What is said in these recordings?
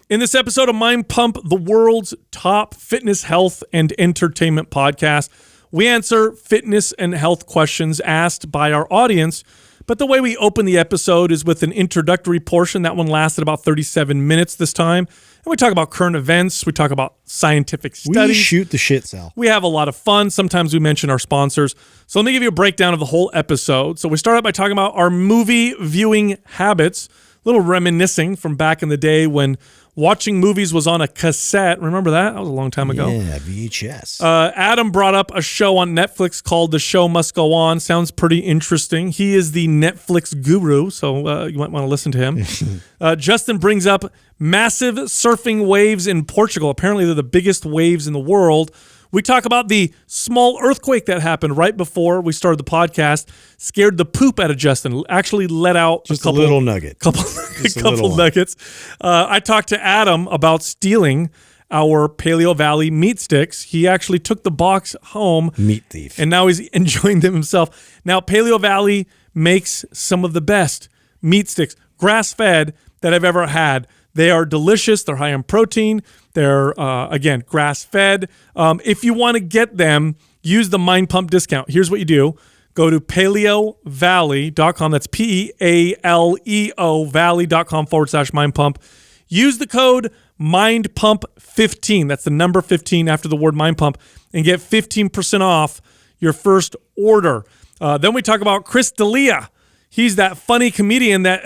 In this episode of Mind Pump, the world's top fitness, health, and entertainment podcast, we answer fitness and health questions asked by our audience. But the way we open the episode is with an introductory portion. That one lasted about 37 minutes this time. And we talk about current events. We talk about scientific studies. We shoot the shit, Sal. We have a lot of fun. Sometimes we mention our sponsors. So let me give you a breakdown of the whole episode. So we start out by talking about our movie viewing habits, a little reminiscing from back in the day when watching movies was on a cassette. Remember that? That was a long time ago. Yeah, VHS. Adam brought up a show on Netflix called The Show Must Go On. Sounds pretty interesting. He is the Netflix guru, so you might want to listen to him. Justin brings up massive surfing waves in Portugal. Apparently, they're the biggest waves in the world. We talk about the small earthquake that happened right before we started the podcast. Scared the poop out of Justin. Actually let out just a little nugget. Couple nuggets. I talked to Adam about stealing our Paleo Valley meat sticks. He actually took the box home. Meat thief. And now he's enjoying them himself. Now, Paleo Valley makes some of the best meat sticks, grass-fed, that I've ever had. They are delicious. They're high in protein. They're, again, grass-fed. If you want to get them, use the Mind Pump discount. Here's what you do. Go to paleovalley.com. That's P-A-L-E-O valley.com/Mind Pump. Use the code MindPump15. That's the number 15 after the word Mind Pump, and get 15% off your first order. Then we talk about Chris D'Elia. He's that funny comedian that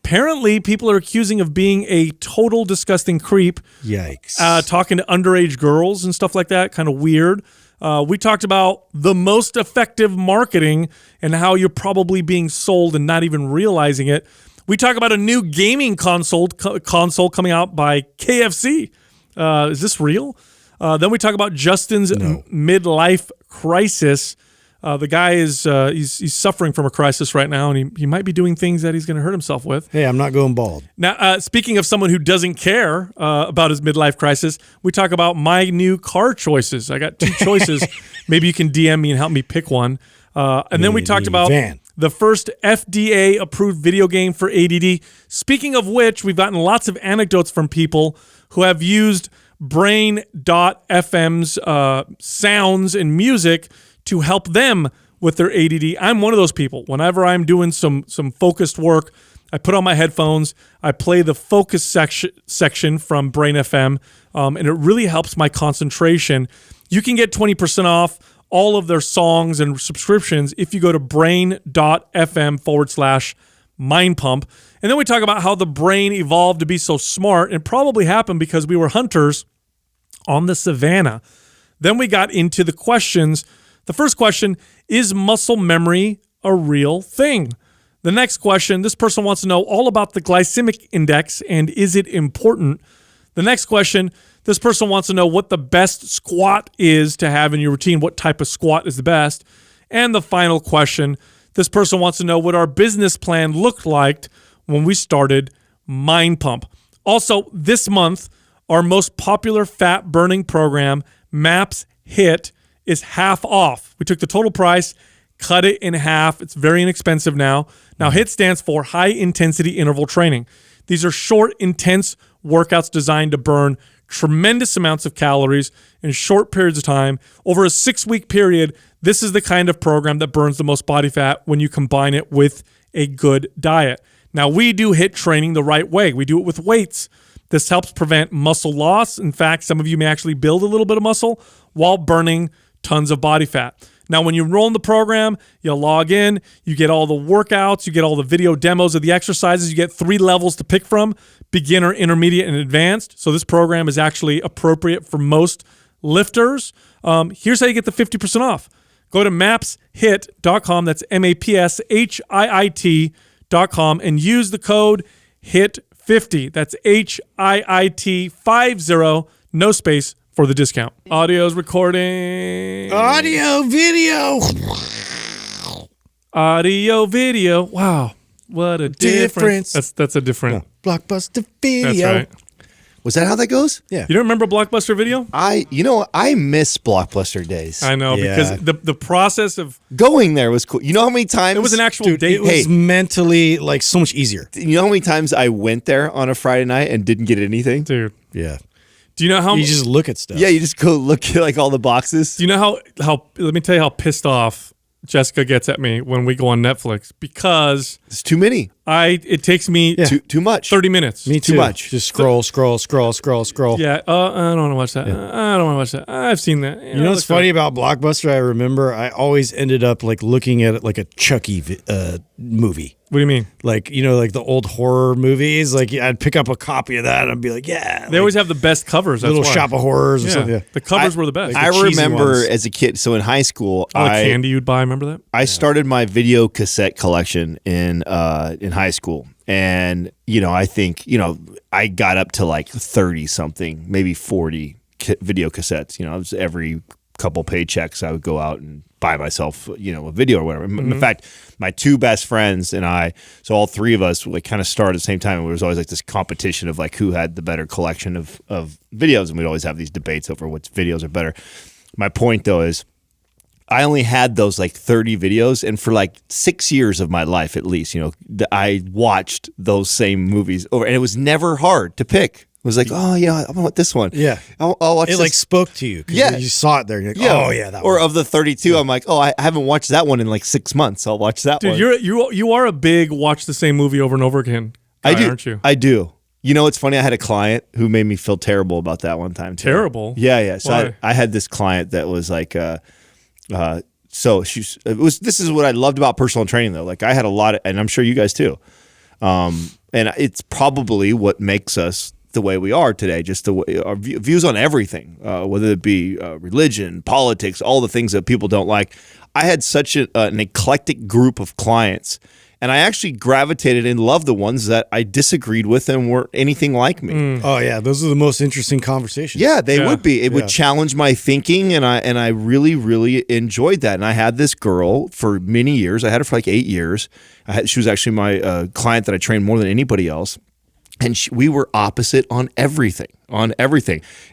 apparently people are accusing of being a total disgusting creep. Yikes. Talking to underage girls and stuff like that. Kind of weird. We talked about the most effective marketing and how you're probably being sold and not even realizing it. We talk about a new gaming console coming out by KFC. Is this real? Then we talk about Justin's midlife crisis. The guy is he's suffering from a crisis right now, and he might be doing things that he's going to hurt himself with. Hey, I'm not going bald. Now, speaking of someone who doesn't care about his midlife crisis, we talk about my new car choices. I got 2 choices. Maybe you can DM me and help me pick one. And then we talked about the first FDA-approved video game for ADD. Speaking of which, we've gotten lots of anecdotes from people who have used Brain.fm's sounds and music to help them with their ADD. I'm one of those people. Whenever I'm doing some focused work, I put on my headphones, I play the focus section from Brain FM, and it really helps my concentration. You can get 20% off all of their songs and subscriptions if you go to brain.fm/Mind Pump. And then we talk about how the brain evolved to be so smart. It probably happened because we were hunters on the savannah. Then we got into the questions. The first question, is muscle memory a real thing? The next question, this person wants to know all about the glycemic index and is it important? The next question, this person wants to know what the best squat is to have in your routine, what type of squat is the best. And the final question, this person wants to know what our business plan looked like when we started Mind Pump. Also, this month, our most popular fat burning program, MAPS HIT, is half off. We took the total price, cut it in half. It's very inexpensive now. Now, HIT stands for High Intensity Interval Training. These are short, intense workouts designed to burn tremendous amounts of calories in short periods of time. Over a 6-week period, this is the kind of program that burns the most body fat when you combine it with a good diet. Now, we do HIT training the right way. We do it with weights. This helps prevent muscle loss. In fact, some of you may actually build a little bit of muscle while burning tons of body fat. Now, when you enroll in the program, you log in, you get all the workouts, you get all the video demos of the exercises, you get 3 levels to pick from, beginner, intermediate, and advanced. So this program is actually appropriate for most lifters. Here's how you get the 50% off. Go to mapshit.com, that's MAPSHIIT.com, and use the code HIT50. That's HIIT50, no space, for the discount. Audio's recording. Audio, video. Audio, video. Wow. What a difference. That's a different. Blockbuster video. That's right. Was that how that goes? Yeah. You don't remember Blockbuster Video? I miss Blockbuster days. I know, Yeah. because the process of Going there was cool. You know how many times it was an actual Dude, date. it was mentally like so much easier. You know how many times I went there on a Friday night and didn't get anything? Dude, Yeah. do you know how? You just look at stuff. Yeah, you just go look at like all the boxes. Do you know how? Let me tell you how pissed off Jessica gets at me when we go on Netflix because It's too many. it takes me Yeah. Too much. 30 minutes. Me too. Too much. Just scroll. Yeah, I don't want to watch that. I don't want to watch that. I've seen that. You know what's funny about Blockbuster? I remember I always ended up like looking at it like a Chucky movie. What do you mean? Like, you know, like the old horror movies. Like I'd pick up a copy of that and I'd be like, yeah. They always have the best covers. That's Little why. Shop of Horrors or Yeah, something. Yeah. the covers were the best. I cheesy remember ones. as a kid, so in high school, All the candy you'd buy. Remember that? I started my video cassette collection in high school. And, I think, I got up to like 30 something, maybe 40 video cassettes. It was every couple paychecks I would go out and buy myself, a video or whatever. In fact, my two best friends and I, so all three of us like kind of started at the same time. And there was always like this competition of like who had the better collection of videos. And we'd always have these debates over which videos are better. My point though is I only had those like 30 videos, and for like 6 years of my life at least, I watched those same movies over, and it was never hard to pick. It was like, oh yeah, I want this one. Yeah. I'll watch It this. like spoke to you. 'Cause Yeah. You saw it there. And you're like, oh yeah, that or one. of the 32, I'm like, oh, I haven't watched that one in like 6 months. I'll watch that one. Dude, you are a big watch the same movie over and over again guy, I do, aren't you? I do. You know, it's funny. I had a client who made me feel terrible about that one time. Too. Terrible? Yeah. So Why? I had this client that was like, so this is what I loved about personal training though. Like I had a lot of, and I'm sure you guys too. And it's probably what makes us the way we are today, just the way our views on everything, whether it be religion, politics, all the things that people don't like. I had such an eclectic group of clients, and I actually gravitated and loved the ones that I disagreed with and weren't anything like me. Oh yeah, those are the most interesting conversations. Yeah, they Yeah. would be. It would challenge my thinking, and I really, really enjoyed that. And I had this girl for many years. I had her for like 8 years. She was actually my client that I trained more than anybody else. And we were opposite on everything.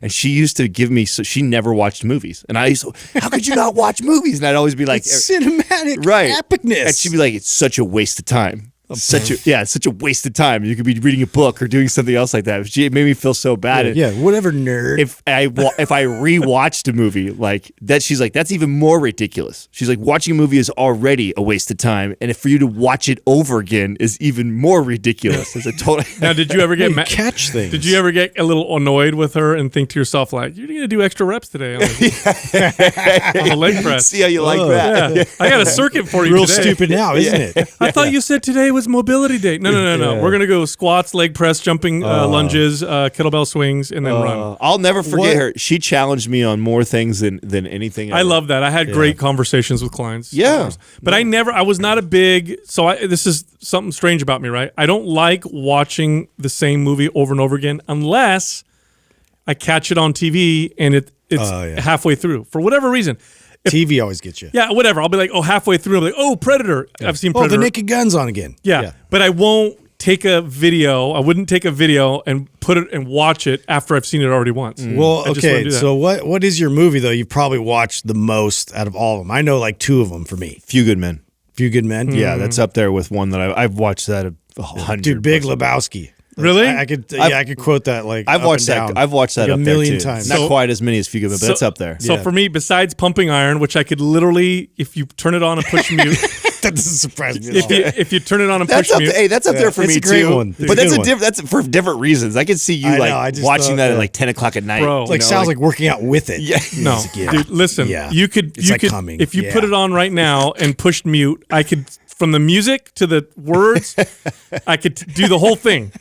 And she used to give me, so she never watched movies. And I used to, how could you not watch movies? And I'd always be like, It's cinematic right. epicness. And she'd be like, it's such a waste of time. It's such a waste of time. You could be reading a book or doing something else like that. It made me feel so bad. yeah, whatever, nerd. If I rewatched a movie like that, she's like, that's even more ridiculous. She's like, watching a movie is already a waste of time, and if for you to watch it over again is even more ridiculous. It's a total. Now, did you ever get catch things. Did you ever get a little annoyed with her and think to yourself like, you're going to do extra reps today on the leg press? See how you like that? Yeah, I got a circuit for you Real today. stupid now, isn't it? I thought you said today was mobility day. No. Yeah. We're gonna go squats, leg press, jumping, lunges, kettlebell swings, and then run. I'll never forget her. She challenged me on more things than anything. I love that. I had great conversations with clients. Yeah. But I was not a big, this is something strange about me, right? I don't like watching the same movie over and over again unless I catch it on TV and it's halfway through for whatever reason. TV always gets you. Yeah, whatever. I'll be like, halfway through, I'll be like, Predator. I've seen Oh, Predator. the Naked Gun's on again. Yeah, but I won't take a video. I wouldn't take a video and put it and watch it after I've seen it already once. Well, I just wouldn't okay. do that. So what is your movie though? You've probably watched the most out of all of them. I know like 2 of them for me. Few Good Men. Few Good Men. Yeah, that's up there with one that I've watched that 100. Dude, Big Lebowski. Really? I could quote that like I've up watched and that. down. I've watched that Like up a there million too. times. Not quite as many as Few Good Men, but that's up there. So for me, besides pumping iron, which I could literally, if you turn it on and push mute, That doesn't surprise me at all. if you turn it on and That's push up. mute, Hey, that's up there for It's me a great too. one. It's But a that's good one. that's for different reasons. I could see you I know, like I just watching thought, that at yeah. like 10 o'clock at night. Bro. It like sounds like working out with it. Yeah. no, Yeah. dude, listen, Yeah. you could, It's you like could, humming. if you Yeah. put it on right now and pushed mute, I could, from the music to the words, I could do the whole thing.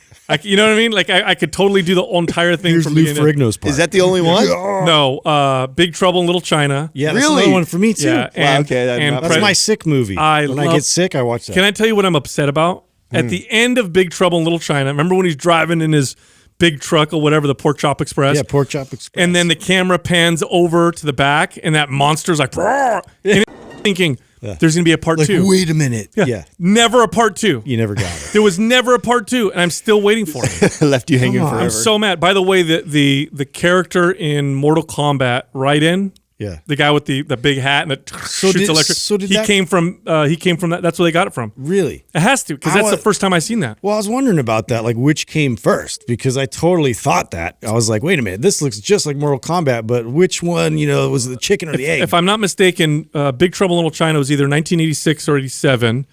You know what I mean? Like I could totally do the entire thing Here's from Lou beginning to- Ferrigno's part. Is that the only one? No, Big Trouble in Little China. Yeah, that's Really? another one for me too. Yeah, and, okay, and that's That's Pred- my sick movie. When I love- get sick, I watch that. Can I tell you what I'm upset about? At the end of Big Trouble in Little China, remember when he's driving in his big truck or whatever, the Pork Chop Express? Yeah, Pork Chop Express. And then the camera pans over to the back, and that monster's like, "Roar!" And thinking, There's going to be a part Like, 2. wait a minute. Yeah. Never a part 2. You never got it. There was never a part 2, and I'm still waiting for it. Left you hanging Come on. forever. I'm so mad. By the way, the character in Mortal Kombat, Raiden, Yeah. the guy with the big hat and it shoots did- electric. so did he that- came from that. That's where they got it from. Really? It has to, because I that's the wa- first time I seen that. Well, I was wondering about that, like which came first, because I totally thought that. I was like, wait a minute, this looks just like Mortal Kombat, but which one, was the chicken or the egg? If I'm not mistaken, Big Trouble in Little China was either 1986 or 87,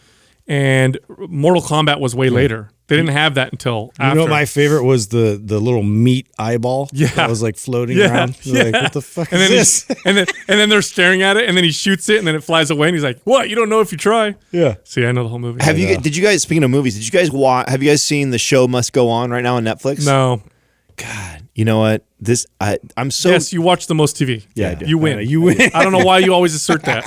and Mortal Kombat was way later. They didn't have that until you after. know what my favorite was? The little meat eyeball that was like floating around. Like, what the fuck and is then this? and then they're staring at it, and then he shoots it, and then it flies away, and he's like, "What? You don't know if you try." Yeah. See, I know the whole movie. Did you guys, speaking of movies, did you guys have you guys seen The Show Must Go On right now on Netflix? No. God, you know what? I'm so Yes, you watch the most TV. Yeah, I do. You win. You win. I don't know why you always assert that.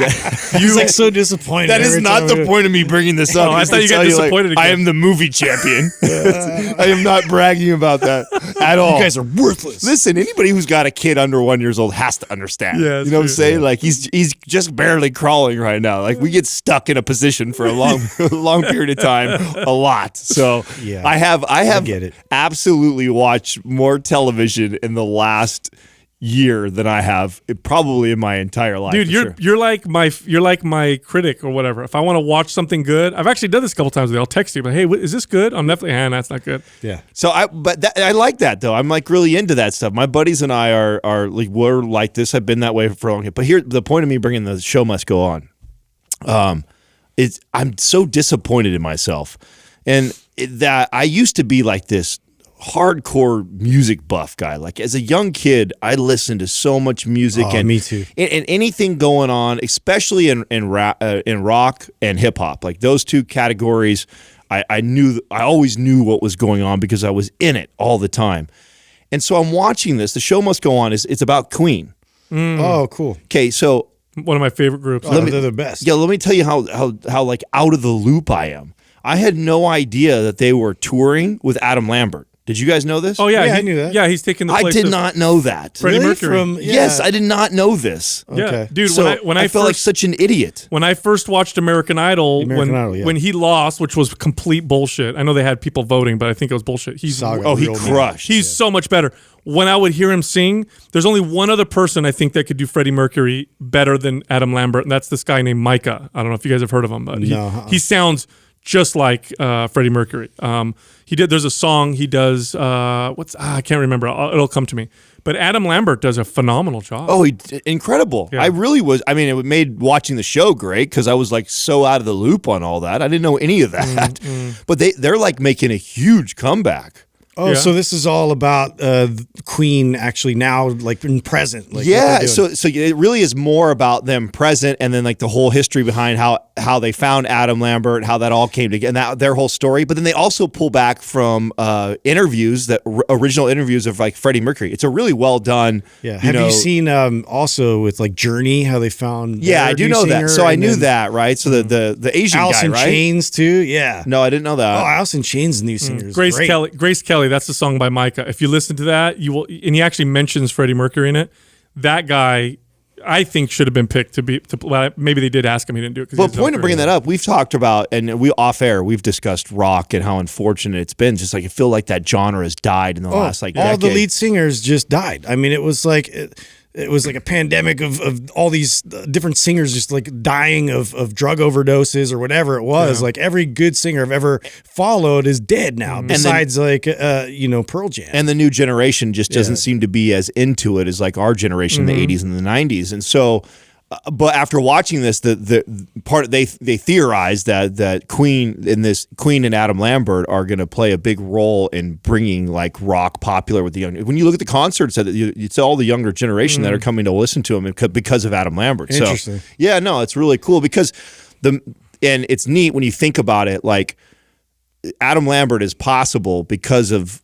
He's like so disappointed. That is every not time the point of me bringing this up. Oh, I is thought to you got tell disappointed I again. am the movie champion. I am not bragging about that at all. You guys are worthless. Listen, anybody who's got a kid under 1 year old has to understand. Yeah, you that's know what I'm true. saying? Like he's just barely crawling right now. Like we get stuck in a position for a long period of time, a lot. So Yeah, I have get it. absolutely watched more television in the last year than I have probably in my entire life. Dude, for you're sure. you're like my critic or whatever. If I want to watch something good, I've actually done this a couple times. I'll text you, but hey, is this good? On Netflix, that's not good. Yeah. So I like that though. I'm like really into that stuff. My buddies and I are like we're like this. I've been that way for a long time. But here, the point of me bringing The Show Must Go On, I'm so disappointed in myself, and that I used to be like this hardcore music buff guy. Like as a young kid, I listened to so much music and me too. And anything going on, especially in rock and hip hop. Like those two categories, I always knew what was going on because I was in it all the time. And so I'm watching this. The Show Must Go On. It's about Queen. Oh, cool. Okay, so One of my favorite groups. They're the best. yeah, let me tell you how like out of the loop I am. I had no idea that they were touring with Adam Lambert. Did you guys know this? Oh yeah, Yeah, I knew that. Yeah, he's taking the I place did of not know that. Freddie Really? Mercury. Yeah. Yes, I did not know this. Yeah, Okay. dude. So when I felt like first such an idiot. when I first watched American Idol, American Idol, yeah. when he lost, which was complete bullshit. I know they had people voting, but I think it was bullshit. Saga. Oh, he Real man. crushed. He's so much better. When I would hear him sing, there's only one other person I think that could do Freddie Mercury better than Adam Lambert, and that's this guy named Micah. I don't know if you guys have heard of him, but he sounds just like Freddie Mercury. There's a song he does. I can't remember. It'll come to me. But Adam Lambert does a phenomenal job. Oh, incredible. Yeah. I really was. I mean, it made watching the show great because I was like so out of the loop on all that. I didn't know any of that. But they're like making a huge comeback. Oh, Yeah. so this is all about Queen actually now, like in present. Like what Yeah, they're doing. so it really is more about them present, and then like the whole history behind how they found Adam Lambert, how that all came together, and that their whole story. But then they also pull back from interviews, original interviews of like Freddie Mercury. It's a really well done. Yeah. Have you seen also with like Journey how they found? Yeah, their I do new know that. singer, So I and knew then that, right? So the Asian Alice guy, in right? Chains too. Yeah. No, I didn't know Oh, that. Alice in Chains' new singer is Grace great. Kelly. Grace Kelly. That's the song by Micah. If you listen to that, you will, and he actually mentions Freddie Mercury in it. That guy, I think, should have been picked to be. Well, maybe they did ask him. He didn't do it. Well, point of bringing that up, we've talked about, and we off air, we've discussed rock and how unfortunate it's been. Just like I feel like that genre has died in the last like all decade. the lead singers just died. I mean, it was like it was like a pandemic of all these different singers just like dying of drug overdoses or whatever it was. Yeah. Like every good singer I've ever followed is dead now. Besides Pearl Jam. And the new generation just doesn't seem to be as into it as like our generation in the 80s and the 90s. And so, but after watching this, the part they theorized that Queen and Adam Lambert are going to play a big role in bringing like rock popular with the young. When you look at the concerts, it's all the younger generation that are coming to listen to him because of Adam Lambert. Interesting. So yeah, no, it's really cool because and it's neat when you think about it, like. Adam Lambert is possible because of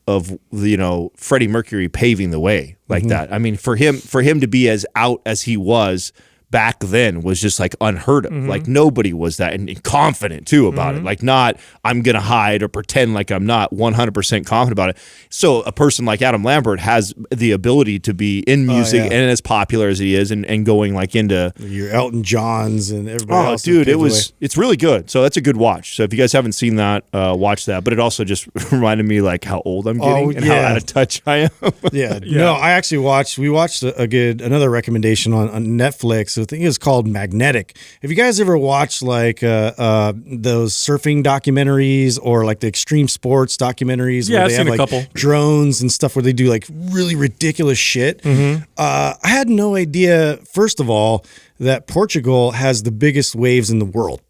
Freddie Mercury paving the way like that. I mean, for him to be as out as he was back then was just like unheard of. Like nobody was that and confident too about it. Like not I'm gonna hide or pretend like I'm not 100% confident about it. So a person like Adam Lambert has the ability to be in music and as popular as he is and going like into your Elton Johns and everybody else. Dude, it's really good. So that's a good watch. So if you guys haven't seen that, watch that. But it also just reminded me like how old I'm getting and how out of touch I am. No, I actually we watched another recommendation on Netflix. I think it was called Magnetic. Have you guys ever watched like those surfing documentaries or like the extreme sports documentaries? Yeah, where I've they seen have a like couple. drones and stuff where they do like really ridiculous shit. I had no idea, first of all, that Portugal has the biggest waves in the world.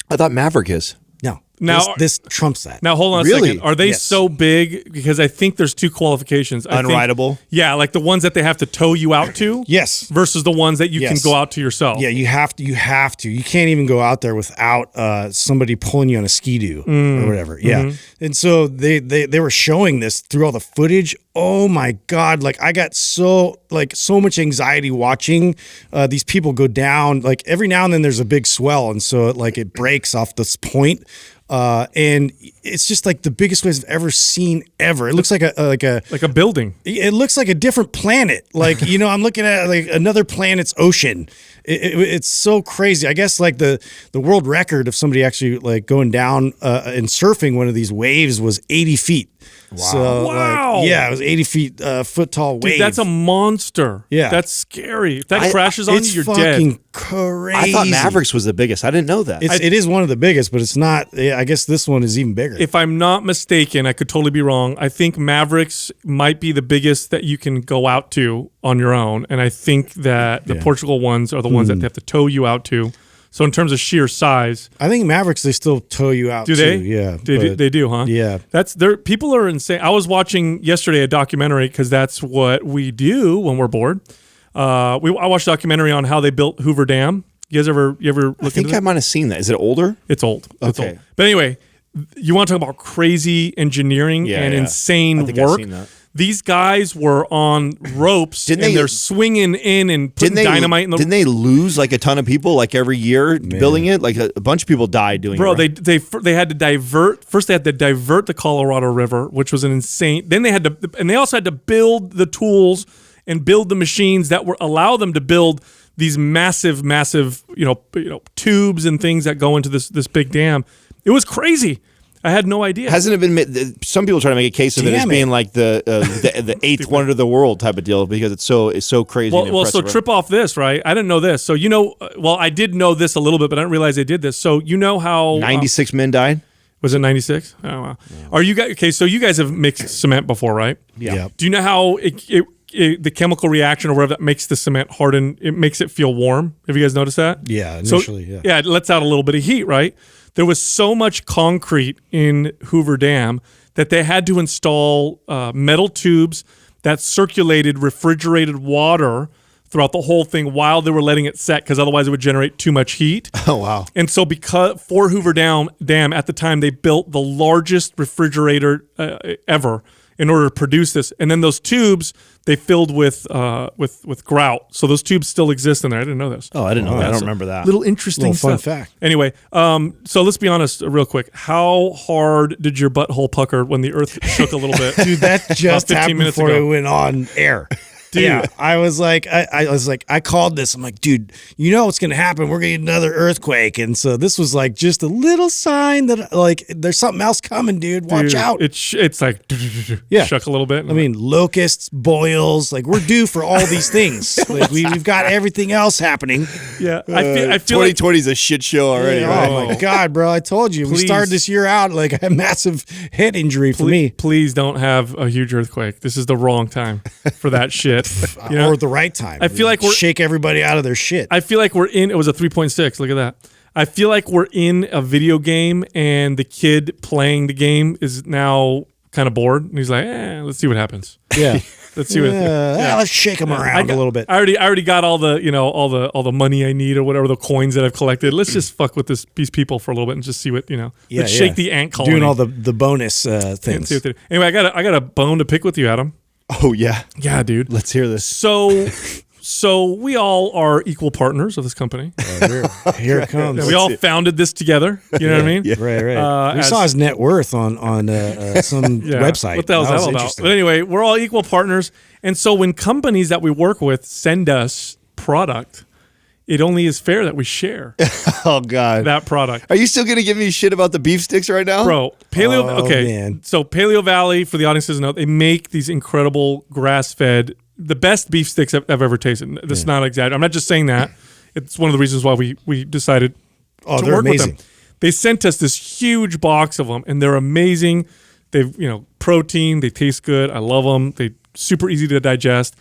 I thought Maverick is. No. Now- this trumps that. Now hold on a Really? second. Are they Yes. so big? Because I think there's two qualifications. I think- Unrideable? yeah, like the ones that they have to tow you out to. Yes. Versus the ones that you can Yes. go out to yourself. Yeah, you have to. You can't even go out there without somebody pulling you on a ski-doo or whatever. Yeah. And so they were showing this through all the footage. Oh my God. Like I got so much anxiety watching these people go down. Like every now and then there's a big swell. And so it breaks off this point. And it's just like the biggest waves I've ever seen ever. It looks like Like a building. it looks like a different planet. Like, I'm looking at like another planet's ocean. It's so crazy. I guess like the world record of somebody actually like going down and surfing one of these waves was 80 feet. Wow. So Wow. it was 80 feet foot tall wave. Dude, that's a monster. Yeah. That's scary. If that crashes on you, It's you're fucking dead. crazy. I thought Mavericks was the biggest. I didn't know that. It is one of the biggest, but it's not. I guess this one is even bigger. If I'm not mistaken, I could totally be wrong. I think Mavericks might be the biggest that you can go out to on your own. And I think that the Portugal ones are the ones that they have to tow you out to. So in terms of sheer size, I think Mavericks, they still tow you out. do they? Too. Yeah, They do, huh? Yeah. People are insane. I was watching yesterday a documentary because that's what we do when we're bored. I watched a documentary on how they built Hoover Dam. You guys ever look I into think that? I might have seen that. Is it older? It's old. It's Okay. old. But anyway, you want to talk about crazy engineering and insane I think I've work. seen that. These guys were on ropes Didn't and they- they're swinging in and putting dynamite in the Didn't they lose like a ton of people like every year building it? Like a bunch of people died doing Bro, it. Right? they had to divert. First, they had to divert the Colorado River, which was an insane. Then they had to, and they also had to build the tools and build the machines that were allow them to build these massive, tubes and things that go into this big dam. It was crazy. I had no idea. Hasn't it been? Some people try to make a case of it as being like the eighth wonder of the world type of deal because it's so crazy. and Well, so impressive, trip off this, right? I didn't know this. So I did know this a little bit, but I didn't realize they did this. So you know how 96 men died. was it 96? Oh wow. Are you guys okay? So you guys have mixed cement before, right? Yeah. Do you know how the chemical reaction or whatever that makes the cement harden? It makes it feel warm. Have you guys noticed that? Yeah, initially, yeah. Yeah, it lets out a little bit of heat, right? There was so much concrete in Hoover Dam that they had to install metal tubes that circulated refrigerated water throughout the whole thing while they were letting it set, because otherwise it would generate too much heat. Oh wow! And so for Hoover Dam at the time, they built the largest refrigerator ever in order to produce this. And then those tubes they filled with grout. So those tubes still exist in there. I didn't know this. Oh, I didn't know that. I don't remember that. Little interesting Little fun stuff. fact. Anyway, so let's be honest real quick. How hard did your butthole pucker when the earth shook a little bit? Dude, that just 15 happened minutes before ago. we went on air. Dude. Yeah, I was like, I called this. I'm like, dude, you know what's gonna happen? We're gonna get another earthquake, and so this was like just a little sign that like there's something else coming, dude. Watch Dude, out. It's like Yeah. shook a little bit. I mean, locusts, boils, like we're due for all these things. Like we've got everything else happening. yeah, I feel like 2020 is a shit show already. Oh Right? my God, bro! I told you we Please. started this year out like a massive head injury for me, please don't have a huge earthquake. This is the wrong time for that shit. You know? or the right time. I feel like we're- shake everybody out of their shit. I feel like it was a 3.6. Look at that. I feel like we're in a video game and the kid playing the game is now kind of bored. And he's like, let's see what happens. Yeah. Let's see what Let's shake them around a little bit. I already got all the, all the money I need or whatever, the coins that I've collected. Let's just fuck with these people for a little bit and just see what, let's shake the ant colony. Doing all the bonus and things. see what they do. Anyway, I got a bone to pick with you, Adam. Oh yeah. Yeah, dude. Let's hear this. So So we all are equal partners of this company. Here it comes. Yeah, we all founded this together. You know what I mean? Yeah. Right. We saw his net worth on some website. What the hell is that all about? But anyway, we're all equal partners. And so when companies that we work with send us product, it only is fair that we share Oh God, that product. Are you still gonna give me shit about the beef sticks right now, Bro, Paleo. Okay, man. so Paleo Valley, for the audience who doesn't know, they make these incredible grass-fed, the best beef sticks I've ever tasted. This is not exaggerating. I'm not just saying that. It's one of the reasons why we decided to they're work amazing. with them. They sent us this huge box of them, and they're amazing. They've protein. They taste good. I love them. They super easy to digest.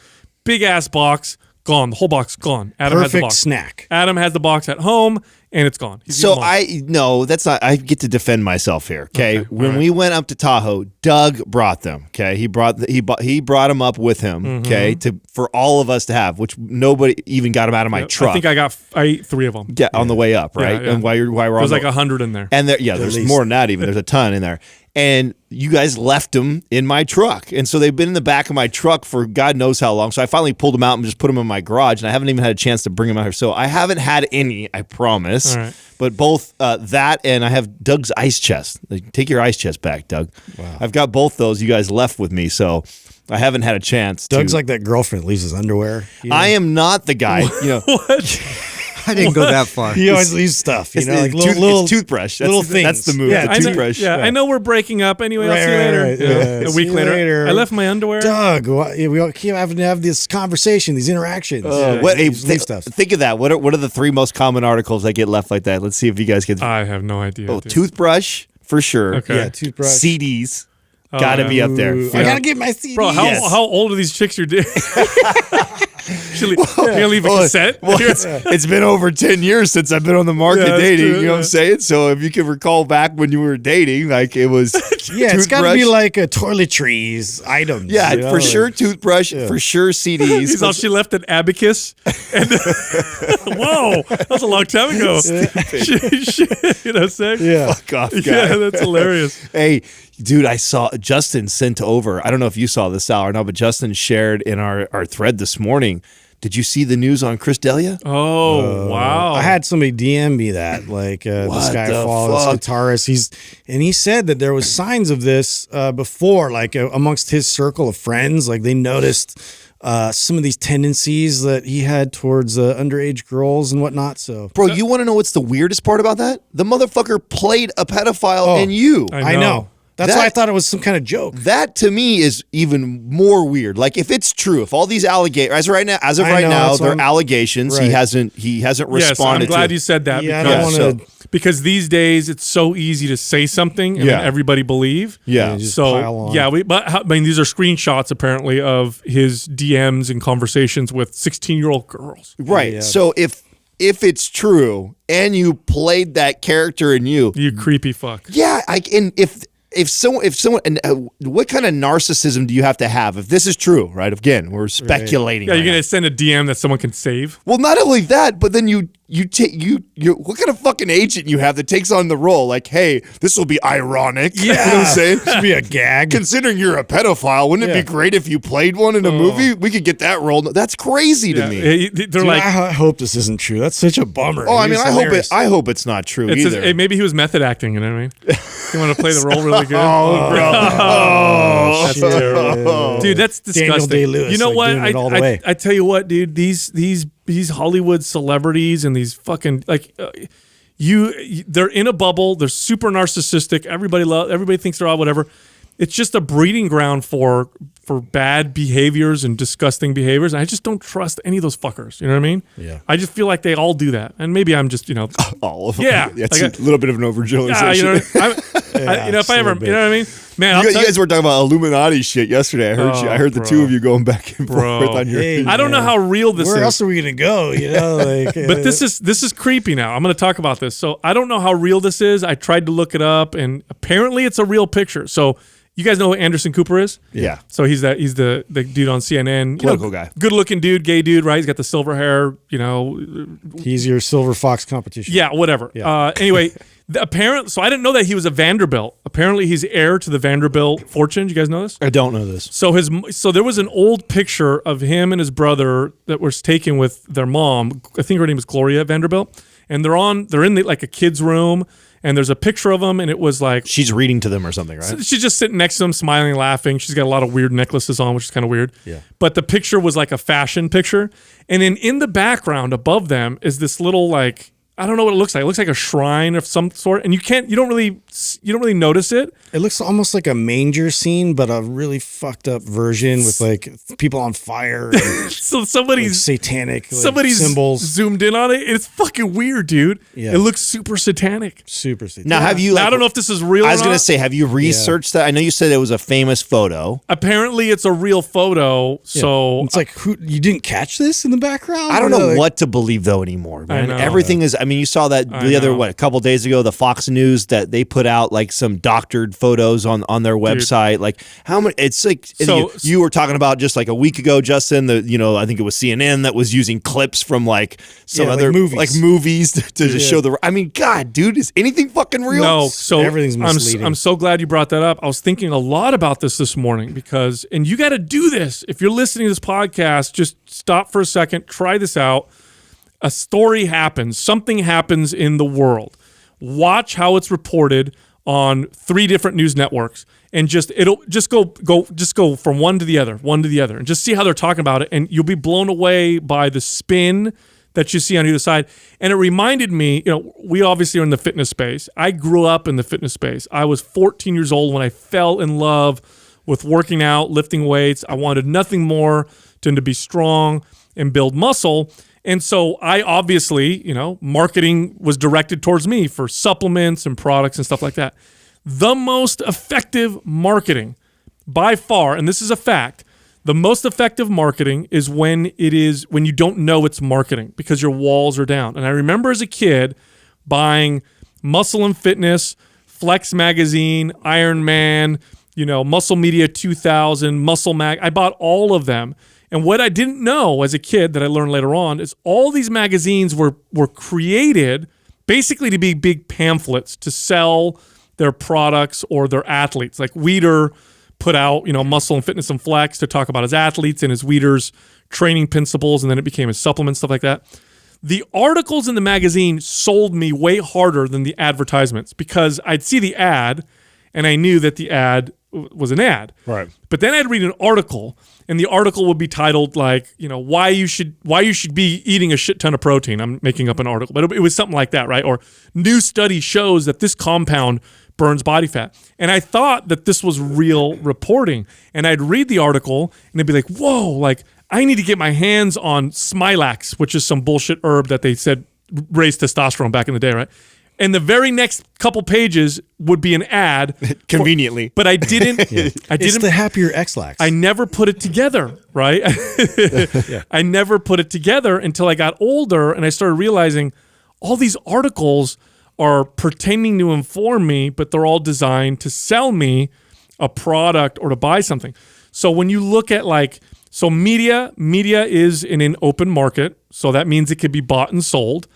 Big ass box. Gone. The whole box gone. Adam has the Perfect box. snack. Adam has the box at home, and it's gone. He's So eaten them all. that's not. I get to defend myself here. Okay, when all we went up to Tahoe, Doug brought them. Okay, he brought them up with him. Okay, for all of us to have, which nobody even got them out of my truck. I think I ate 3 of them. Yeah, on the way up, right? Yeah. And while we're on, There's like 100 in there. and there's least. more than that even. There's a ton in there. And you guys left them in my truck. And so they've been in the back of my truck for God knows how long. So I finally pulled them out and just put them in my garage. And I haven't even had a chance to bring them out here. So I haven't had any, I promise. All right. But both that and I have Doug's ice chest. Like, take your ice chest back, Doug. Wow. I've got both those you guys left with me. So I haven't had a chance. Doug's like that girlfriend that leaves his underwear. I am not the guy. I didn't go that far. He always leaves stuff. It's, like it's little toothbrush. That's little the, things. That's the move. Yeah, the I know, toothbrush. I know we're breaking up. Anyway, I'll see you later. Right. Yeah. A See week you later. I left my underwear. Doug, we keep having to have this conversation, these interactions. Leave stuff. Think of that. What are the 3 most common articles that get left like that? Let's see if you guys get. I have no idea. dude. Toothbrush for sure. Okay. Yeah, toothbrush. CDs got to yeah. be up there. Ooh, I gotta get my CD. Bro, how old are these chicks you're dating? You're gonna leave a cassette? Well, it's been over 10 years since I've been on the market Yeah, that's dating. true, You know what I'm saying? So if you can recall back when you were dating, like it was. Yeah, it's got to be toothbrush. like a toiletries items. Yeah, you know, for like- sure toothbrush, for sure CDs. He's all, she left an abacus. And, whoa, that was a long time ago. Shit, you know what I'm saying? Yeah. Fuck off, guy. Yeah, that's hilarious. Hey, dude, I saw Justin sent over. I don't know if you saw this, Sal, or not, but Justin shared in our thread this morning. Did you see the news on Chris D'Elia? Oh, wow. I had somebody DM me that, like this What guy the follows fuck? guitarist. He said that there was signs of this before, like amongst his circle of friends. Like they noticed some of these tendencies that he had towards underage girls and whatnot. So, Bro, you want to know what's the weirdest part about that? The motherfucker played a pedophile in you. I know. That's why I thought it was some kind of joke. That to me is even more weird. Like if it's true, if all these allegations, as of right now, that's they're what allegations. Right. He hasn't responded. Yes, I'm glad to. you said that. Yeah, I because, don't want to. because these days it's so easy to say something and Yeah. then everybody believe. Yeah. just pile on. But these are screenshots apparently of his DMs and conversations with 16-year-old girls. Right. Yeah. So if it's true and you played that character in you, You creepy fuck. yeah, if someone and what kind of narcissism do you have to have if this is true, right? Again, we're speculating. Yeah, right you're now. gonna send a DM that someone can save. Well, not only that, but then you what kind of fucking agent you have that takes on the role? Like, hey, this will be ironic. You know what I'm saying? Should be a gag. Considering you're a pedophile, wouldn't it Yeah. be great if you played one in a movie? We could get that role. That's crazy to me. They're Dude, like, I hope this isn't true. That's such a bummer. Oh, I mean, He's I hilarious. hope it's not true it says, either. hey, maybe he was method acting. You know what I mean? You want to play the role really good. Oh, bro. That's shit. terrible. Dude, that's Daniel disgusting. Day-Lewis, You know like, what? doing it all the way. I tell you what, dude. These Hollywood celebrities and these fucking they're in a bubble. They're super narcissistic. Everybody thinks they're all whatever. It's just a breeding ground for bad behaviors and disgusting behaviors. And I just don't trust any of those fuckers. You know what I mean? Yeah. I just feel like they all do that. And maybe I'm just, All of them. Yeah. It's Like a little bit of an overgeneralization. yeah, you know, if just I a ever, little you know what I mean? Man, I'll You tell guys were talking about Illuminati shit yesterday. I heard the bro. two of you going back and Bro. forth on your. Hey, I don't know man. how real this Where is. else are we gonna go? You know, like. But this is creepy now. I'm going to talk about this. So I don't know how real this is. I tried to look it up, and apparently it's a real picture. So you guys know who Anderson Cooper is? Yeah. So he's the dude on CNN. Political guy. Good looking dude, gay dude, right? He's got the silver hair, He's your silver fox competition. Yeah, whatever. Yeah. Anyway, So I didn't know that he was a Vanderbilt. Apparently, he's heir to the Vanderbilt fortune. Do you guys know this? I don't know this. So there was an old picture of him and his brother that was taken with their mom. I think her name was Gloria Vanderbilt, and they're in like a kid's room, and there's a picture of them, and it was like she's reading to them or something, right? So she's just sitting next to them, smiling, laughing. She's got a lot of weird necklaces on, which is kind of weird. Yeah. But the picture was like a fashion picture, and then in the background above them is this little like. I don't know what it looks like. It looks like a shrine of some sort, and you don't really notice it. It looks almost like a manger scene, but a really fucked up version with like people on fire. And So somebody's like satanic somebody's symbols. zoomed in on it. It's fucking weird, dude. Yeah. It looks super satanic. Super satanic. Now, have you? Now, I don't know if this is real. I was or going to not. say, have you researched that? I know you said it was a famous photo. Apparently, it's a real photo. So it's like, you didn't catch this in the background? I don't Or know like- what to believe though anymore, man. know. Everything is. I mean, you saw that the other know. a couple days ago, the Fox News that they put out like some doctored photos on their website. Like how many? It's like So- you were talking about just like a week ago, Justin. I think it was CNN that was using clips from like some Yeah, like other movies. to just show the. I mean, God, dude, is anything fucking real? No, so Everything's misleading. I'm so glad you brought that up. I was thinking a lot about this morning because, and you got to do this. If you're listening to this podcast, just stop for a second, try this out. A story happens, something happens in the world. Watch how it's reported on 3 different news networks, and it'll go from one to the other, and just see how they're talking about it, and you'll be blown away by the spin that you see on either side. And it reminded me, we obviously are in the fitness space. I grew up in the fitness space. I was 14 years old when I fell in love with working out, lifting weights. I wanted nothing more than to be strong and build muscle. And so I obviously, marketing was directed towards me for supplements and products and stuff like that. The most effective marketing by far, and this is a fact, the most effective marketing is when you don't know it's marketing because your walls are down. And I remember as a kid buying Muscle and Fitness, Flex Magazine, Iron Man, Muscle Media 2000, Muscle Mag. I bought all of them. And what I didn't know as a kid that I learned later on is all these magazines were created basically to be big pamphlets to sell their products or their athletes. Like Weider put out, Muscle and Fitness and Flex to talk about his athletes and his Weider's training principles, and then it became his supplements, stuff like that. The articles in the magazine sold me way harder than the advertisements because I'd see the ad and I knew that the ad was an ad. Right. But then I'd read an article, and the article would be titled like, why you should be eating a shit ton of protein. I'm making up an article, but it was something like that, right? Or new study shows that this compound burns body fat. And I thought that this was real reporting. And I'd read the article and I'd be like, whoa, like I need to get my hands on Smilax, which is some bullshit herb that they said raised testosterone back in the day, right? And the very next couple pages would be an ad. Conveniently. But I didn't. It's the Happier X-Lax. I never put it together, right? I never put it together until I got older and I started realizing all these articles are pretending to inform me, but they're all designed to sell me a product or to buy something. So when you look at media is in an open market. So that means it could be bought and sold.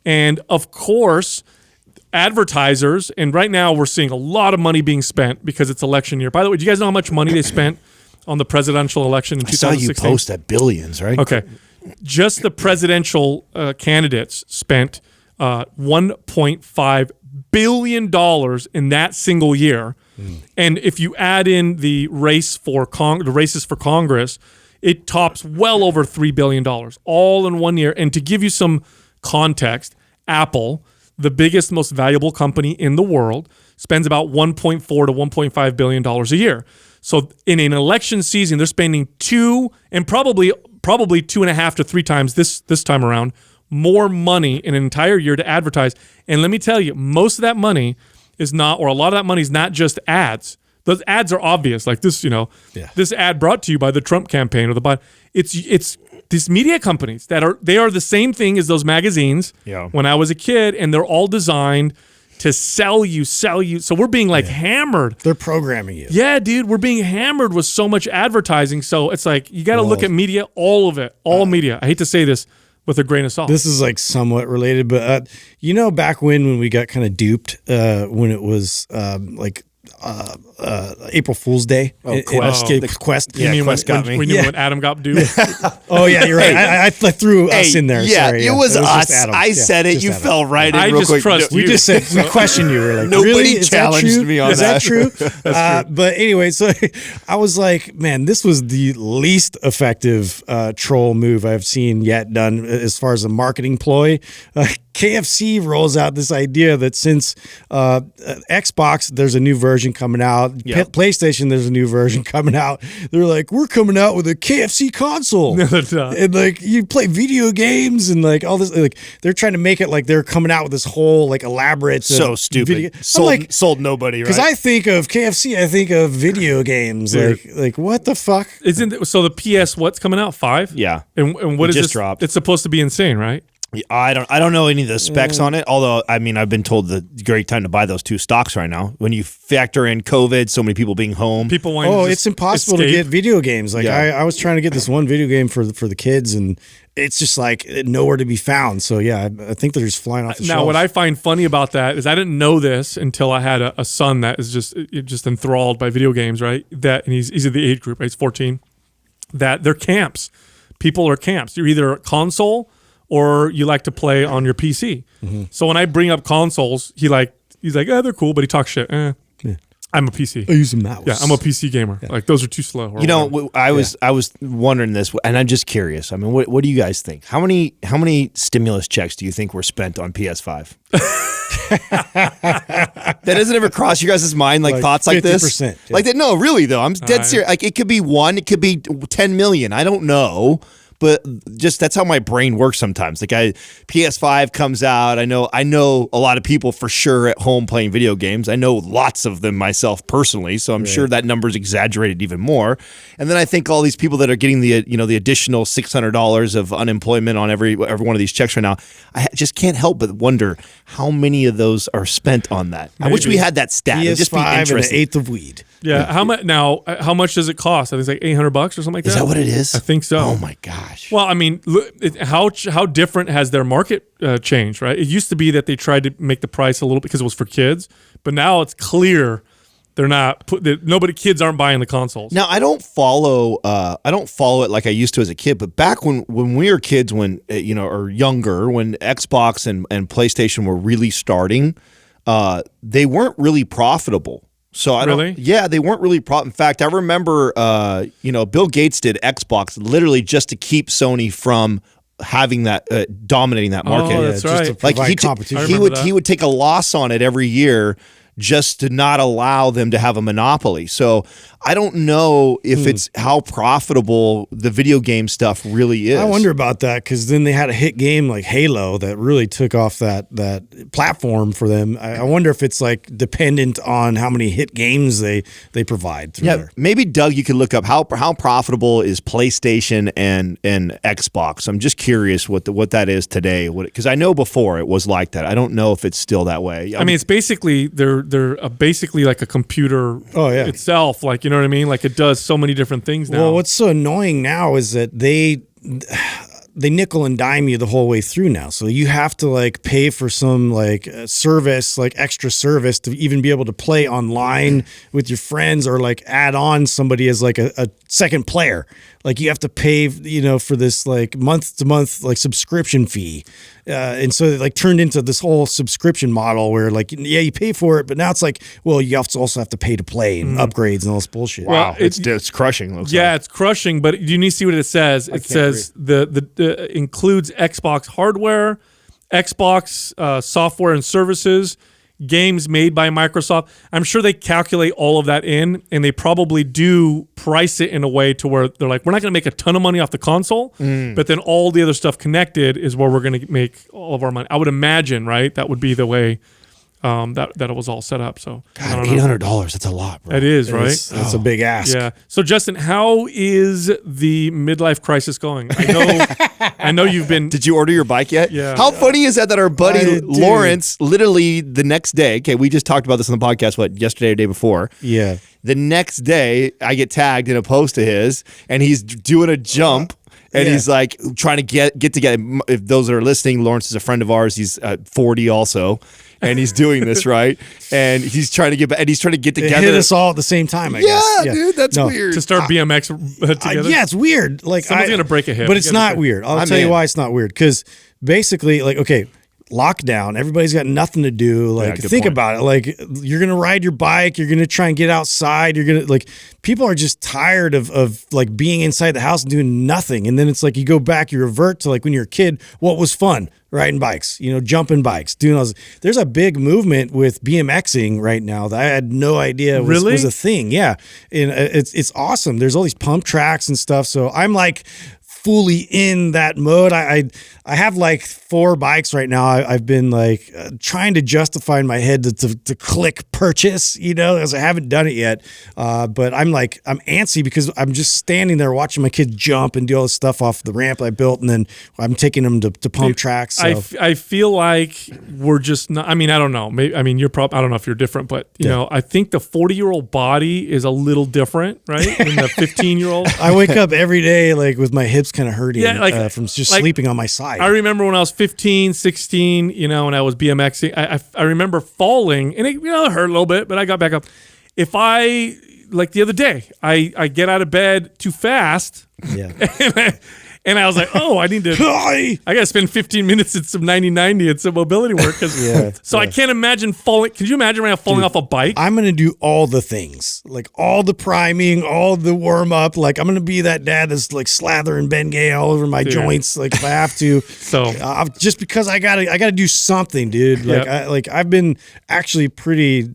And of course, advertisers, and right now we're seeing a lot of money being spent because it's election year. By the way, do you guys know how much money they spent on the presidential election in 2016? I saw you post at billions, right? Okay. Just the presidential candidates spent $1.5 billion in that single year. And if you add in the races for Congress, it tops well over $3 billion all in one year. And to give you some context, Apple, the biggest, most valuable company in the world, spends about $1.4 to $1.5 billion a year. So in an election season, they're spending probably 2.5 to 3 times this time around more money in an entire year to advertise. And let me tell you, most of that money is not, or a lot of that money is not just ads. Those ads are obvious, like this, this ad brought to you by the Trump campaign or the Biden. It's these media companies that are the same thing as those magazines. Yeah. When I was a kid, and they're all designed to sell you. So we're being hammered. They're programming you. Yeah, dude, we're being hammered with so much advertising. So it's like you got to look at media, all of it, all media. I hate to say this, with a grain of salt. This is like somewhat related, but back when we got kind of duped when it was April Fool's Day. Quest. Quest. You mean Quest got me. when Adam got duped? Oh yeah, you're right. I threw us in there. Yeah, Sorry, it was just us. Adam. I said it. just You Adam. fell right in I real just quick. trust We you. just said we questioned you. We're like, Nobody really? Is that challenged true? me on Is that that. true? But anyway, so I was like, man, this was the least effective troll move I've seen yet done as far as a marketing ploy. KFC rolls out this idea that since Xbox, there's a new version coming out. Yep. PlayStation, there's a new version coming out. They're like, we're coming out with a KFC console. No, they're not. And like you play video games and like all this, like they're trying to make it like they're coming out with this whole like elaborate So stupid. Sold nobody, right? because I think of KFC, I think of video games. Dude. Like what the fuck? So the PS what's coming out 5? Yeah. And what It is just this? dropped. It's supposed to be insane, right? I don't know any of the specs on it. Although I mean, I've been told the great time to buy those two stocks right now. When you factor in COVID, so many people being home. People want. Oh, to it's impossible to escape. get video games. Like Yeah. I was trying to get this one video game for the kids, and it's just like nowhere to be found. So yeah, I think they're just flying off the Now, shelves. what I find funny about that is I didn't know this until I had a son that is just enthralled by video games, right? And he's at the age group, right? He's 14. That they're camps. People are camps. You're either a console or you like to play on your PC. Mm-hmm. So when I bring up consoles, he's like, they're cool, but he talks shit. I'm a PC. I use a mouse. Yeah, I'm a PC gamer. Like those are too slow. or You know, whatever. I was wondering this, and I'm just curious. I mean, what do you guys think? How many stimulus checks do you think were spent on PS5? That doesn't ever cross your guys' mind, like thoughts like this? 50%, yeah. Like that? No, really though. I'm dead serious. Like it could be 1, it could be 10 million. I don't know. But just that's how my brain works sometimes. Like PS5 comes out. I know a lot of people for sure at home playing video games. I know lots of them myself personally, so I'm sure that number's exaggerated even more. And then I think all these people that are getting the additional $600 of unemployment on every one of these checks right now, I just can't help but wonder how many of those are spent on that. I wish we had that stat. It'd just be PS5 and an interesting. eighth of weed. Yeah. How much now? How much does it cost? I think it's like $800 or something like that. Is that what it is? I think so. Oh my gosh. Well, I mean, how different has their market changed, right? It used to be that they tried to make the price a little because it was for kids, but now it's clear they're not. Kids aren't buying the consoles. Now I don't follow it like I used to as a kid, but back when we were kids, when or younger, when Xbox and PlayStation were really starting, they weren't really profitable. So I Really? they weren't really profitable. In fact, I remember Bill Gates did Xbox literally just to keep Sony from having that dominating that market. Oh, that's just right. to provide competition. I he remember that. would take a loss on it every year just to not allow them to have a monopoly. So I don't know if it's how profitable the video game stuff really is. I wonder about that because then they had a hit game like Halo that really took off that platform for them. I wonder if it's like dependent on how many hit games they provide through Yeah, there. maybe Doug, you could look up how profitable is PlayStation and Xbox. I'm just curious what that is today. Because I know before it was like that. I don't know if it's still that way. I mean, it's basically they're basically like a computer itself. Like, you know what I mean? Like it does so many different things now. Well, what's so annoying now is that they nickel and dime you the whole way through now. So you have to like pay for some like service, like extra service to even be able to play online with your friends or like add on somebody as like a second player. Like you have to pay, for this like month to month like subscription fee. And so it like turned into this whole subscription model where like, yeah, you pay for it, but now it's like, well, you also have to pay to play and upgrades and all this bullshit. wow, Well, it's crushing. Looks yeah, like. it's crushing. But you need to see what it says. It says the includes Xbox hardware, Xbox software and services, games made by Microsoft. I'm sure they calculate all of that in, and they probably do price it in a way to where they're like, we're not going to make a ton of money off the console, but then all the other stuff connected is where we're going to make all of our money. I would imagine, right? That would be the way that it was all set up. So I God, don't know. $800. That's a lot, bro. It is, right? That's a big ask. Yeah. So Justin, how is the midlife crisis going? I know you've been. Did you order your bike yet? Yeah. How funny is that our buddy I did. Lawrence, literally the next day, okay, we just talked about this on the podcast, yesterday or the day before. Yeah. The next day, I get tagged in a post of his, and he's doing a jump, And he's like trying to get together. If those that are listening, Lawrence is a friend of ours. He's 40 also. And he's doing this, right? And he's trying to get together. Hit us all at the same time, I guess. Yeah, dude, that's weird. To start BMX together? Yeah, it's weird. Like Someone's going to break a hip. But it's not weird. I'll tell you why it's not weird. Because basically, like, okay, lockdown, everybody's got nothing to do. Like, think about it. Like, you're going to ride your bike. You're going to try and get outside. You're going to, like, people are just tired of like being inside the house and doing nothing. And then it's like you go back, you revert to like when you're a kid, what was fun? Riding bikes, jumping bikes, doing all this. There's a big movement with BMXing right now that I had no idea was a thing. Yeah. And it's awesome. There's all these pump tracks and stuff. So I'm like fully in that mode. I have like 4 bikes right now. I've been like trying to justify in my head to click purchase, because I haven't done it yet. But I'm antsy because I'm just standing there watching my kids jump and do all this stuff off the ramp I built, and then I'm taking them to pump tracks. So. I feel like we're just not. I mean, I don't know. Maybe, I mean, you're probably. I don't know if you're different, but you know, I think the 40-year-old body is a little different, right? Than the 15-year-old. I wake up every day like with my hips kind of hurting from just sleeping on my side. I remember when I was 15, 16, and I was BMXing, I remember falling, and it hurt a little bit, but I got back up. If I, like the other day, I get out of bed too fast, and I was like, oh, I got to spend 15 minutes at some 90-90 and some mobility work. I can't imagine falling. Could you imagine right now falling off a bike? I'm going to do all the things, like all the priming, all the warm up. Like I'm going to be that dad that's like slathering Bengay all over my joints. Like if I have to, just because I gotta do something, dude. Like I've been actually pretty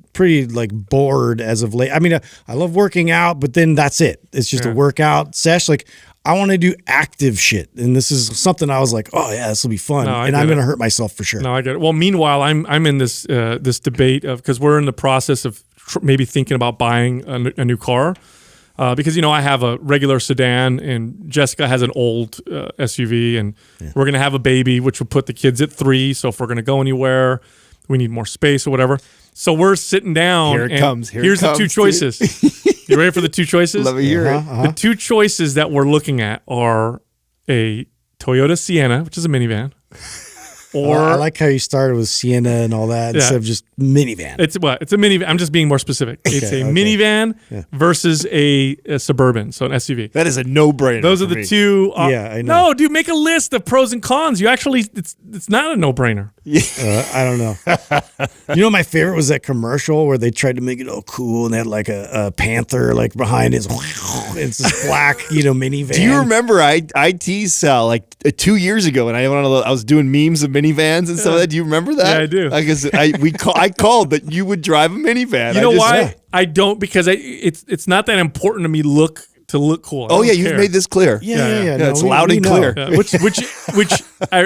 like bored as of late. I mean, I love working out, but then that's it. It's just a workout sesh. Like, I want to do active shit, and this is something I was like, oh yeah, this will be fun, and I'm going to hurt myself for sure. No, I get it. Well, meanwhile, I'm in this debate of, because we're in the process of maybe thinking about buying a new car, because I have a regular sedan and Jessica has an old SUV, and we're going to have a baby, which will put the kids at 3. So if we're going to go anywhere, we need more space or whatever. So we're sitting down. Here it comes. Here's the 2 choices. You ready for the 2 choices? Let me hear it. The 2 choices that we're looking at are a Toyota Sienna, which is a minivan, or I like how you started with Sienna and all that instead of just minivan. It's a minivan. I'm just being more specific. It's a minivan versus a Suburban, so an SUV. That is a no-brainer. Those are the 2. I know. No, dude, make a list of pros and cons. You actually, it's not a no-brainer. I don't know. My favorite was that commercial where they tried to make it all cool and they had like a panther like behind it. It's this black, minivan. Do you remember I teased Sal like 2 years ago, and I was doing memes of minivans and stuff like that. Do you remember that? Yeah, I do. I guess I called that you would drive a minivan. You know why? I don't, because it's not that important to me to look cool. Oh yeah, you've made this clear. Yeah. No, it's loud and clear. Yeah, which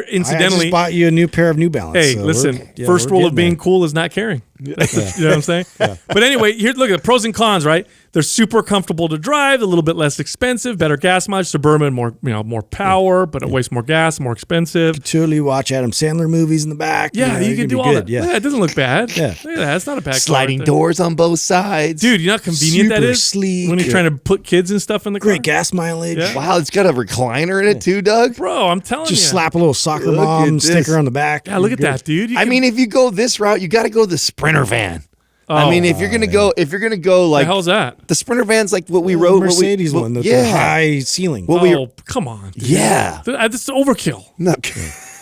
incidentally, I just bought you a new pair of New Balance. Hey, listen. First rule of being cool is not caring. You know what I'm saying? But anyway, here, look at the pros and cons. Right? They're super comfortable to drive, a little bit less expensive, better gas mileage. Suburban, more power, but it wastes more gas, more expensive. You totally watch Adam Sandler movies in the back. Yeah, you can do all that. Yeah, it doesn't look bad. Yeah, look at that. It's not a bad sliding car doors on both sides. Dude, you know how convenient that is sleek. when you're trying to put kids and stuff in the car. Great gas mileage. Yeah. Wow, it's got a recliner in it too, Doug. Bro, I'm telling you. Just slap a little soccer mom sticker on the back. Yeah, look at that, dude. If you go this route, you got to go the Sprinter van. If you're gonna go like, the hell's that? The Sprinter van's like what we rode. Mercedes one, the high ceiling. Come on, dude. Yeah, that's overkill. No.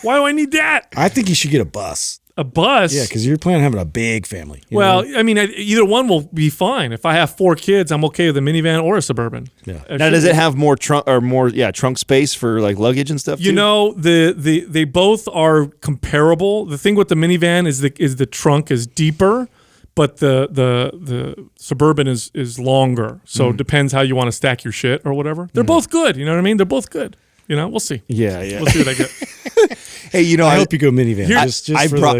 Why do I need that? I think you should get a bus. A bus? Yeah, because you're planning on having a big family. Well, I mean, either one will be fine. If I have 4 kids, I'm okay with a minivan or a Suburban. Yeah. Now, does it have more trunk space for like luggage and stuff? They both are comparable. The thing with the minivan is the trunk is deeper, but the Suburban is longer. So it depends how you want to stack your shit or whatever. They're both good. You know what I mean? They're both good. We'll see. Yeah. We'll see what I get. Hey, I hope you go minivan.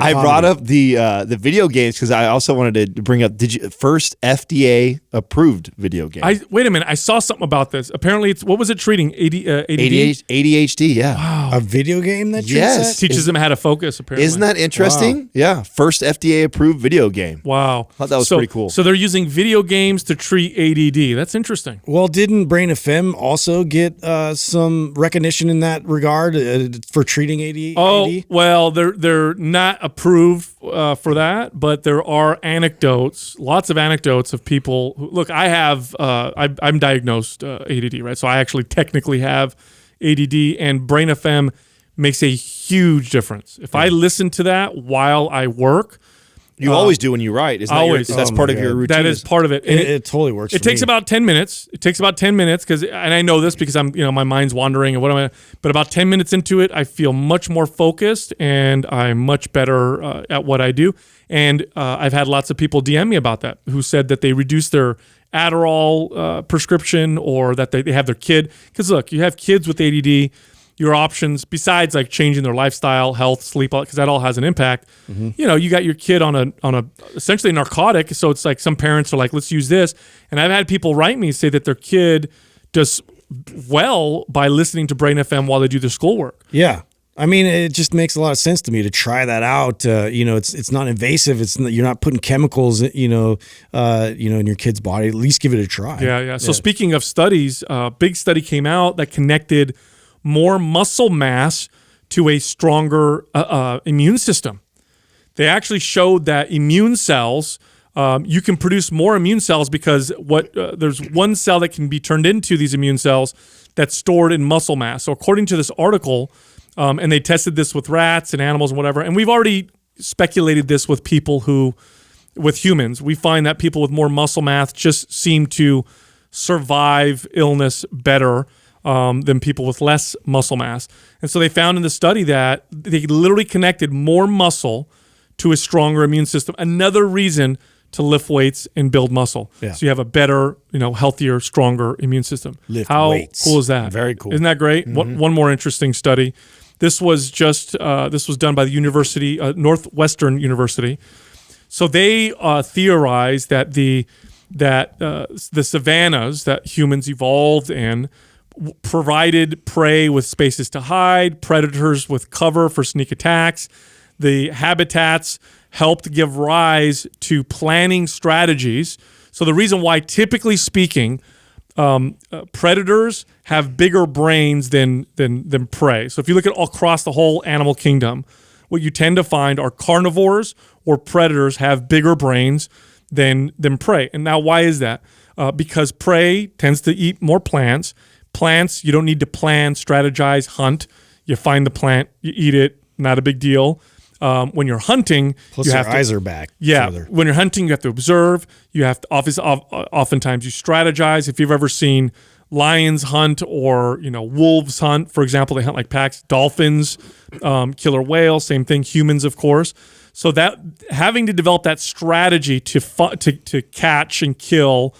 I brought up the video games because I also wanted to bring up first FDA approved video game. Wait a minute. I saw something about this. Apparently, what was it treating? ADHD? ADHD, yeah. Wow. A video game that Yes. Teaches them how to focus, apparently. Isn't that interesting? Yeah. First FDA approved video game. Wow. Thought that was pretty cool. So they're using video games to treat ADD. That's interesting. Well, didn't Brain FM also get some recognition in that regard for treating ADD? Oh, well, they're not approved for that, but there are anecdotes, lots of anecdotes of people who, look, I have, I'm diagnosed ADD, right? So I actually technically have ADD, and Brain FM makes a huge difference. If I listen to that while I work, You always do when you write. Isn't always. that that's Oh part my of your God. routine? that is part of it. And It totally works. It takes about 10 minutes. It takes about 10 minutes and I know this because I'm, my mind's wandering and but about 10 minutes into it, I feel much more focused and I'm much better at what I do. And I've had lots of people DM me about that who said that they reduced their Adderall prescription or that they have their kid. Because look, you have kids with ADD, your options besides like changing their lifestyle, health, sleep, because that all has an impact. You got your kid on a essentially narcotic. So it's like some parents are like, let's use this. And I've had people write me say that their kid does well by listening to Brain FM while they do their schoolwork. Yeah. I mean, it just makes a lot of sense to me to try that out. It's not invasive. You're not putting chemicals, in your kid's body. At least give it a try. Yeah. So speaking of studies, a big study came out that connected more muscle mass to a stronger immune system. They actually showed that immune cells, you can produce more immune cells because there's one cell that can be turned into these immune cells that's stored in muscle mass. So according to this article, and they tested this with rats and animals and whatever, and we've already speculated this with humans. We find that people with more muscle mass just seem to survive illness better than people with less muscle mass. And so they found in the study that they literally connected more muscle to a stronger immune system. Another reason to lift weights and build muscle. Yeah. So you have a better, healthier, stronger immune system. How weights. cool is that? Very cool. Isn't that great? One more interesting study. This was done by the Northwestern University. So they theorized that the savannas that humans evolved in provided prey with spaces to hide, predators with cover for sneak attacks. The habitats helped give rise to planning strategies. So the reason why, typically speaking, predators have bigger brains than prey. So if you look at across the whole animal kingdom, what you tend to find are carnivores or predators have bigger brains than prey. And now why is that? Because prey tends to eat more plants. Plants, you don't need to plan, strategize, hunt. You find the plant, you eat it, not a big deal. When you're hunting, Plus you your have to, eyes are back. yeah. Further. When you're hunting, you have to observe. You have to oftentimes you strategize. If you've ever seen lions hunt or wolves hunt, for example, they hunt like packs. Dolphins, killer whales, same thing. Humans, of course. So that having to develop that strategy to catch and kill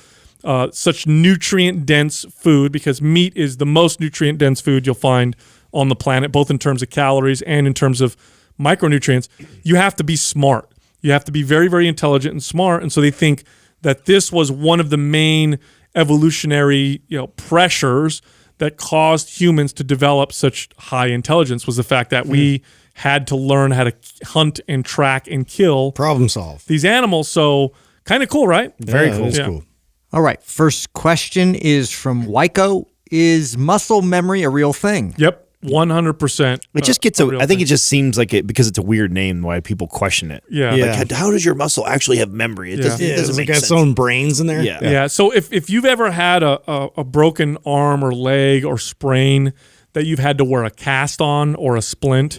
such nutrient-dense food, because meat is the most nutrient-dense food you'll find on the planet, both in terms of calories and in terms of micronutrients. You have to be smart. You have to be very, very intelligent and smart. And so they think that this was one of the main evolutionary pressures that caused humans to develop such high intelligence, was the fact that we had to learn how to hunt and track and kill Problem solve. these animals. So kind of cool, right? Very cool. Yeah. It's cool. All right. First question is from Wyco. Is muscle memory a real thing? Yep. 100%. It just gets real I think thing. it just seems like it, because it's a weird name, why people question it. Yeah. Yeah. Like, how does your muscle actually have memory? It doesn't, Yeah, it doesn't it's make got sense. its own brains in there. Yeah. Yeah. So if you've ever had a broken arm or leg or sprain that you've had to wear a cast on or a splint,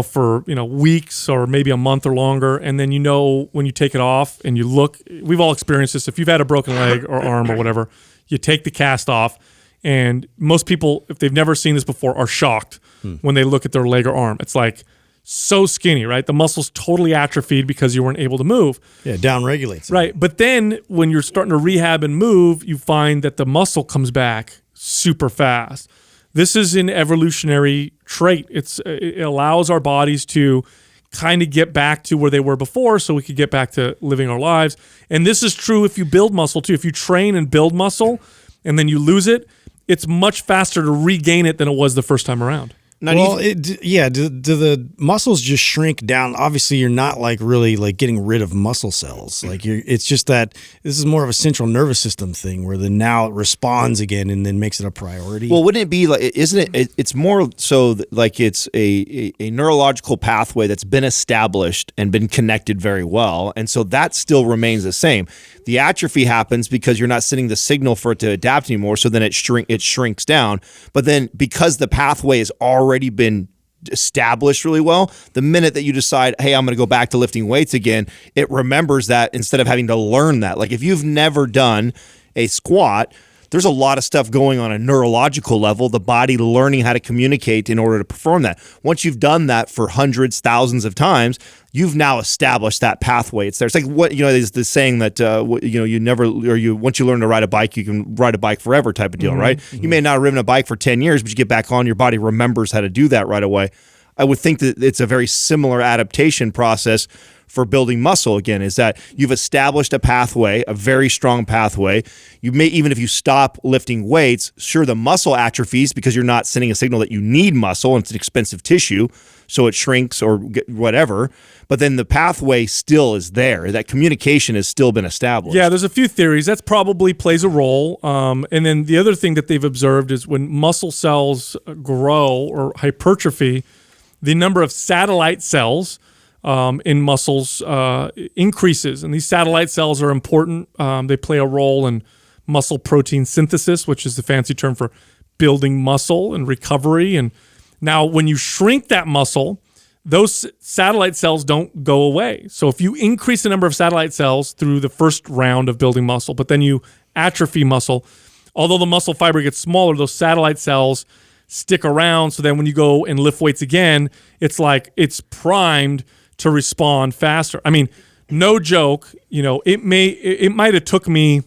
for weeks or maybe a month or longer, and then when you take it off and you look, we've all experienced this. If you've had a broken leg or arm or whatever, you take the cast off, and most people, if they've never seen this before, are shocked when they look at their leg or arm. It's like so skinny, right? The muscle's totally atrophied because you weren't able to move. Yeah, down regulates. Right. But then when you're starting to rehab and move, you find that the muscle comes back super fast. This is an evolutionary trait. It allows our bodies to kind of get back to where they were before so we could get back to living our lives. And this is true if you build muscle too. If you train and build muscle and then you lose it, it's much faster to regain it than it was the first time around. Well, do the muscles just shrink down? Obviously, you're not like really like getting rid of muscle cells. Like it's just that this is more of a central nervous system thing where the now it responds again and then makes it a priority. Well, wouldn't it be like, isn't it? It's more so like it's a neurological pathway that's been established and been connected very well, and so that still remains the same. The atrophy happens because you're not sending the signal for it to adapt anymore, so then it shrinks down. But then because the pathway has already been established really well, the minute that you decide, hey, I'm going to go back to lifting weights again, it remembers that instead of having to learn that. Like if you've never done a squat, there's a lot of stuff going on a neurological level, the body learning how to communicate in order to perform that. Once you've done that for hundreds, thousands of times, you've now established that pathway. It's there. It's like what, is the saying that, once you learn to ride a bike, you can ride a bike forever type of deal, right? You may not have ridden a bike for 10 years, but you get back on, your body remembers how to do that right away. I would think that it's a very similar adaptation process for building muscle again, is that you've established a pathway, a very strong pathway. You may, even if you stop lifting weights, sure, the muscle atrophies because you're not sending a signal that you need muscle and it's an expensive tissue, so it shrinks or whatever. But then the pathway still is there. That communication has still been established. Yeah, there's a few theories. That probably plays a role. And then the other thing that they've observed is when muscle cells grow or hypertrophy, the number of satellite cells in muscles increases. And these satellite cells are important. They play a role in muscle protein synthesis, which is the fancy term for building muscle and recovery. And now when you shrink that muscle, those satellite cells don't go away. So if you increase the number of satellite cells through the first round of building muscle, but then you atrophy muscle, although the muscle fiber gets smaller, those satellite cells stick around. So then when you go and lift weights again, it's like it's primed to respond faster. I mean, no joke, it might have took me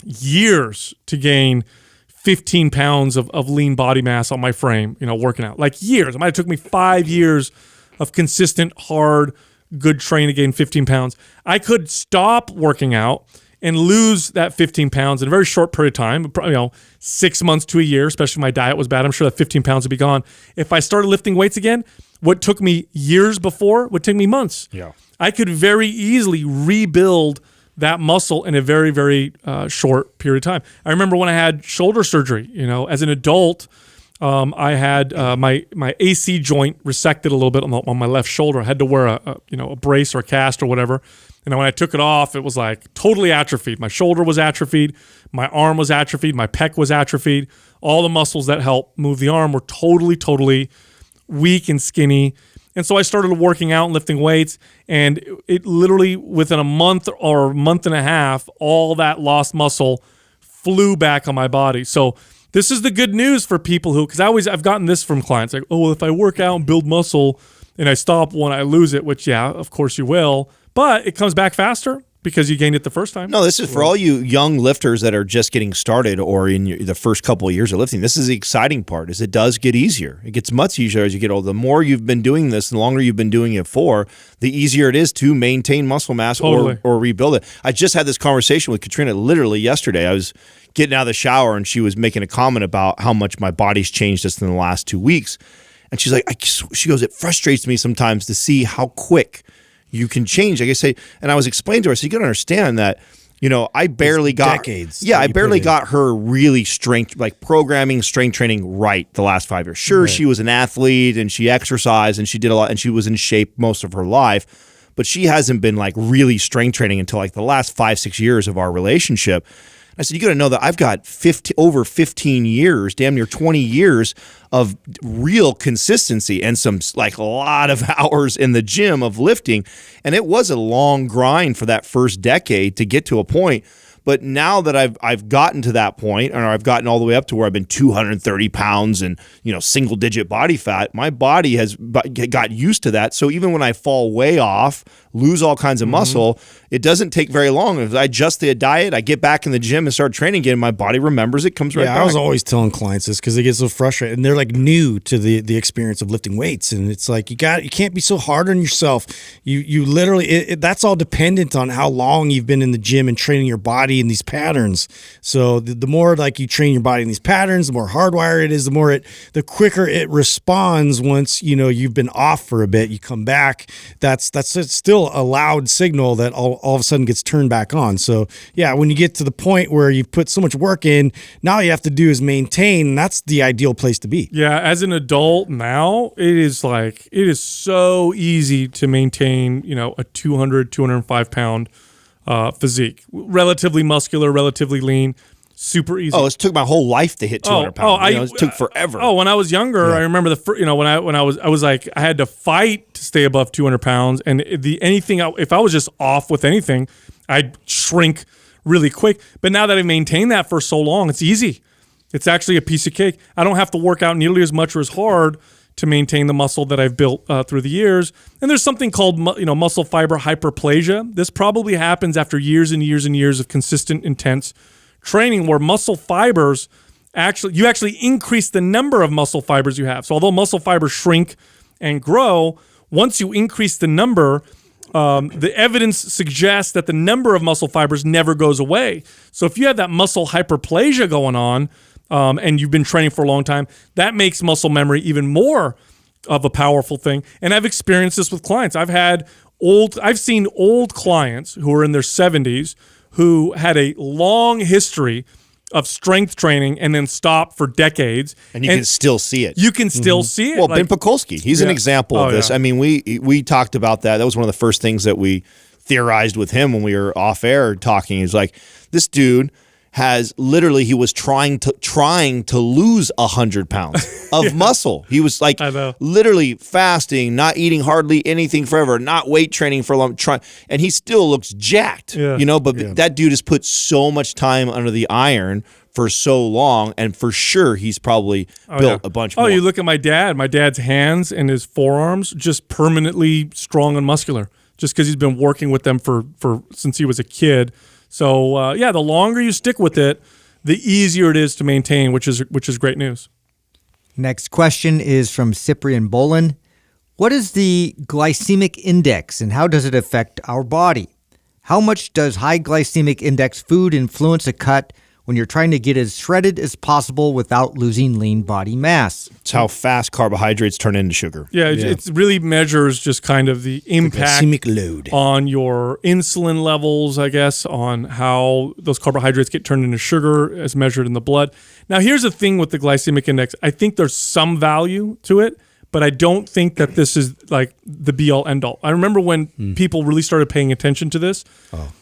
years to gain 15 pounds of lean body mass on my frame, working out. Like years. It might have took me 5 years of consistent, hard, good training to gain 15 pounds. I could stop working out and lose that 15 pounds in a very short period of time, 6 months to a year, especially if my diet was bad. I'm sure that 15 pounds would be gone. If I started lifting weights again, what took me years before would take me months. Yeah, I could very easily rebuild that muscle in a very, very short period of time. I remember when I had shoulder surgery, as an adult, I had my AC joint resected a little bit on my left shoulder. I had to wear a brace or a cast or whatever. And when I took it off, it was like totally atrophied. My shoulder was atrophied. My arm was atrophied. My pec was atrophied. All the muscles that help move the arm were totally weak and skinny. And so I started working out and lifting weights, and it literally within a month or a month and a half, all that lost muscle flew back on my body. So this is the good news for people who, because I've gotten this from clients, like, oh, well, if I work out and build muscle and I stop when I lose it, which, yeah, of course you will, but it comes back faster because you gained it the first time. No, this is for all you young lifters that are just getting started or in the first couple of years of lifting. This is the exciting part, is it does get easier. It gets much easier as you get older. The more you've been doing this, the longer you've been doing it for, the easier it is to maintain muscle mass or rebuild it. I just had this conversation with Katrina literally yesterday. I was getting out of the shower and she was making a comment about how much my body's changed just in the last 2 weeks. And she's like, she goes, it frustrates me sometimes to see how quick you can change. Like I say, and I was explaining to her, so you got to understand that, I barely got decades. Yeah, I barely got her really programming, strength training right the last 5 years. Sure, She was an athlete and she exercised and she did a lot and she was in shape most of her life, but she hasn't been really strength training until the last 5-6 years of our relationship. I said, you got to know that I've got over 15 years, damn near 20 years of real consistency and some a lot of hours in the gym of lifting. And it was a long grind for that first decade to get to a point. But now that I've gotten to that point, or I've gotten all the way up to where I've been 230 pounds and single digit body fat, my body has got used to that. So even when I fall way off, lose all kinds of muscle, it doesn't take very long. If I adjust the diet, I get back in the gym and start training again, my body remembers it, comes right back. I was always telling clients this because they get so frustrated and they're new to the experience of lifting weights, and it's you can't be so hard on yourself. You literally that's all dependent on how long you've been in the gym and training your body body in these patterns. So the more like you train your body in these patterns, the more hardwired it is, the quicker it responds. Once you've been off for a bit, you come back. That's still a loud signal that all of a sudden gets turned back on. So yeah, when you get to the point where you've put so much work in, now all you have to do is maintain. That's the ideal place to be. Yeah, as an adult now, it is so easy to maintain, a 205 pound physique. Relatively muscular, relatively lean, super easy. Oh, it took my whole life to hit 200 pounds. It took forever. When I was younger, I remember when I was like, I had to fight to stay above 200 pounds, and if I was just off with anything, I'd shrink really quick. But now that I've maintained that for so long, it's easy. It's actually a piece of cake. I don't have to work out nearly as much or as hard to maintain the muscle that I've built through the years. And there's something called muscle fiber hyperplasia. This probably happens after years and years and years of consistent, intense training, where muscle fibers you actually increase the number of muscle fibers you have. So although muscle fibers shrink and grow, once you increase the number, the evidence suggests that the number of muscle fibers never goes away. So if you have that muscle hyperplasia going on, and you've been training for a long time, that makes muscle memory even more of a powerful thing. And I've experienced this with clients. I've seen old clients who are in their 70s who had a long history of strength training and then stopped for decades. And you can still see it. You can still see it. Well, Ben Pakulski, he's an example of this. Yeah. I mean, we talked about that. That was one of the first things that we theorized with him when we were off air talking. He's like, this dude he was trying to lose 100 pounds of muscle. He was like literally fasting, not eating hardly anything forever, not weight training for a long time, and he still looks jacked. But that dude has put so much time under the iron for so long, and for sure he's probably built a bunch more. You look at my dad. My dad's hands and his forearms just permanently strong and muscular, just because he's been working with them for since he was a kid. So the longer you stick with it, the easier it is to maintain, which is great news. Next question is from Cyprian Bolin. What is the glycemic index and how does it affect our body? How much does high glycemic index food influence a cut when you're trying to get as shredded as possible without losing lean body mass? It's how fast carbohydrates turn into sugar. It really measures just kind of the impact glycemic load on your insulin levels, I guess, on how those carbohydrates get turned into sugar as measured in the blood. Now, here's the thing with the glycemic index. I think there's some value to it, but I don't think that this is like the be-all, end-all. I remember when people really started paying attention to this.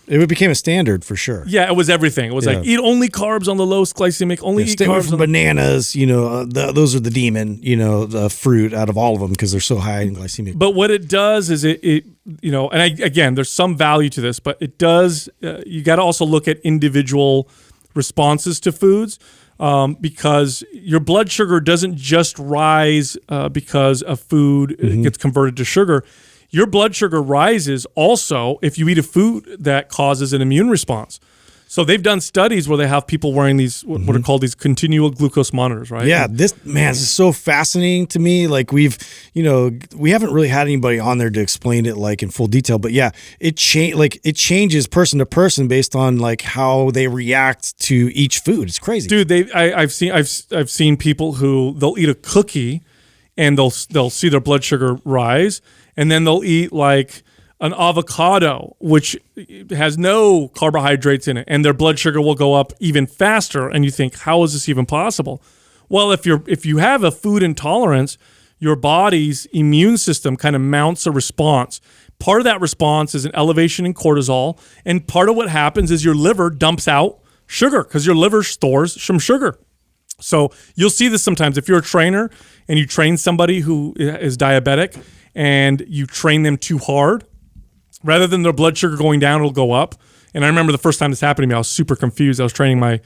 It became a standard for sure. Yeah, it was everything. It was like, eat only carbs on the lowest glycemic, eat stay away carbs from bananas. Those are the demon, the fruit out of all of them because they're so high in glycemic. But what it does is again, there's some value to this, but it does, you got to also look at individual responses to foods. Because your blood sugar doesn't just rise because a food gets converted to sugar. Your blood sugar rises also if you eat a food that causes an immune response. So they've done studies where they have people wearing these what are called these continual glucose monitors, right? Yeah, this is so fascinating to me. Like we haven't really had anybody on there to explain it like in full detail, but yeah, it changes person to person based on like how they react to each food. It's crazy. Dude, I've seen people who they'll eat a cookie and they'll see their blood sugar rise, and then they'll eat like an avocado, which has no carbohydrates in it, and their blood sugar will go up even faster. And you think, how is this even possible? Well, if you have a food intolerance, your body's immune system kind of mounts a response. Part of that response is an elevation in cortisol, and part of what happens is your liver dumps out sugar because your liver stores some sugar. So you'll see this sometimes if you're a trainer and you train somebody who is diabetic and you train them too hard. Rather than their blood sugar going down, it'll go up. And I remember the first time this happened to me, I was super confused. I was training my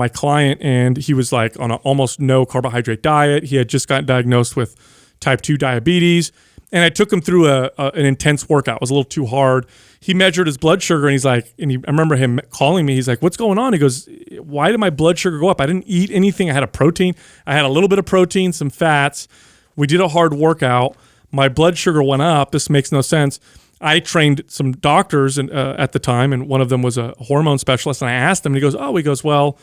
client, and he was like on an almost no carbohydrate diet. He had just gotten diagnosed with type 2 diabetes, and I took him through an intense workout. It was a little too hard. He measured his blood sugar, and he's like, I remember him calling me. He's like, "What's going on?" He goes, "Why did my blood sugar go up? I didn't eat anything. I had I had a little bit of protein, some fats. We did a hard workout. My blood sugar went up. This makes no sense." I trained some doctors at the time, and one of them was a hormone specialist. And I asked him, and he goes, well,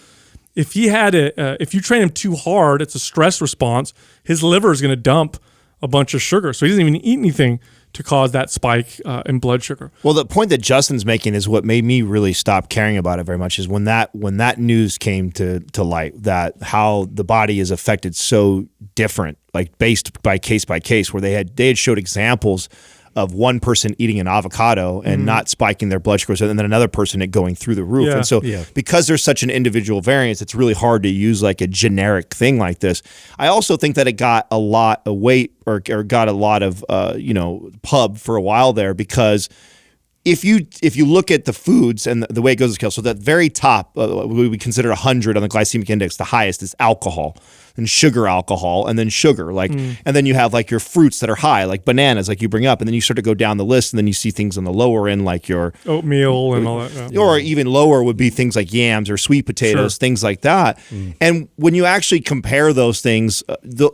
if if you train him too hard, it's a stress response. His liver is going to dump a bunch of sugar, so he doesn't even eat anything to cause that spike in blood sugar. Well, the point that Justin's making is what made me really stop caring about it very much is when that news came to light, that how the body is affected so different, like based by case, where they had showed examples of one person eating an avocado and not spiking their blood sugars, and then another person it going through the roof. Yeah. And so because there's such an individual variance, it's really hard to use like a generic thing like this. I also think that it got a lot of weight or got a lot of pub for a while there, because if you look at the foods and the way it goes to scale, so that very top, we consider 100 on the glycemic index, the highest is alcohol, and sugar alcohol, and then sugar, and then you have like your fruits that are high, like bananas, like you bring up, and then you sort of go down the list, and then you see things on the lower end, like your oatmeal and all that. Or even lower would be things like yams or sweet potatoes, things like that. And when you actually compare those things,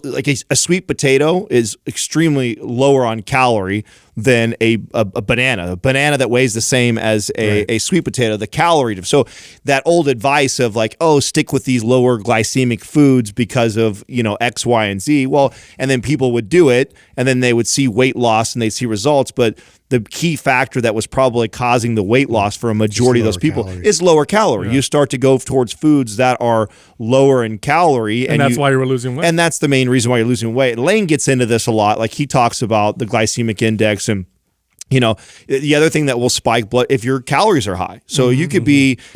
like a sweet potato is extremely lower on calorie than a banana. A banana that weighs the same as a sweet potato, the calorie. So that old advice of like, oh, stick with these lower glycemic foods because of, X, Y, and Z. Well, and then people would do it, and then they would see weight loss and they'd see results. But the key factor that was probably causing the weight loss for a majority of those people is lower calorie. Yeah. You start to go towards foods that are lower in calorie. And that's why you were losing weight. And that's the main reason why you're losing weight. Lane gets into this a lot. Like he talks about the glycemic index and the other thing that will spike blood if your calories are high. So you could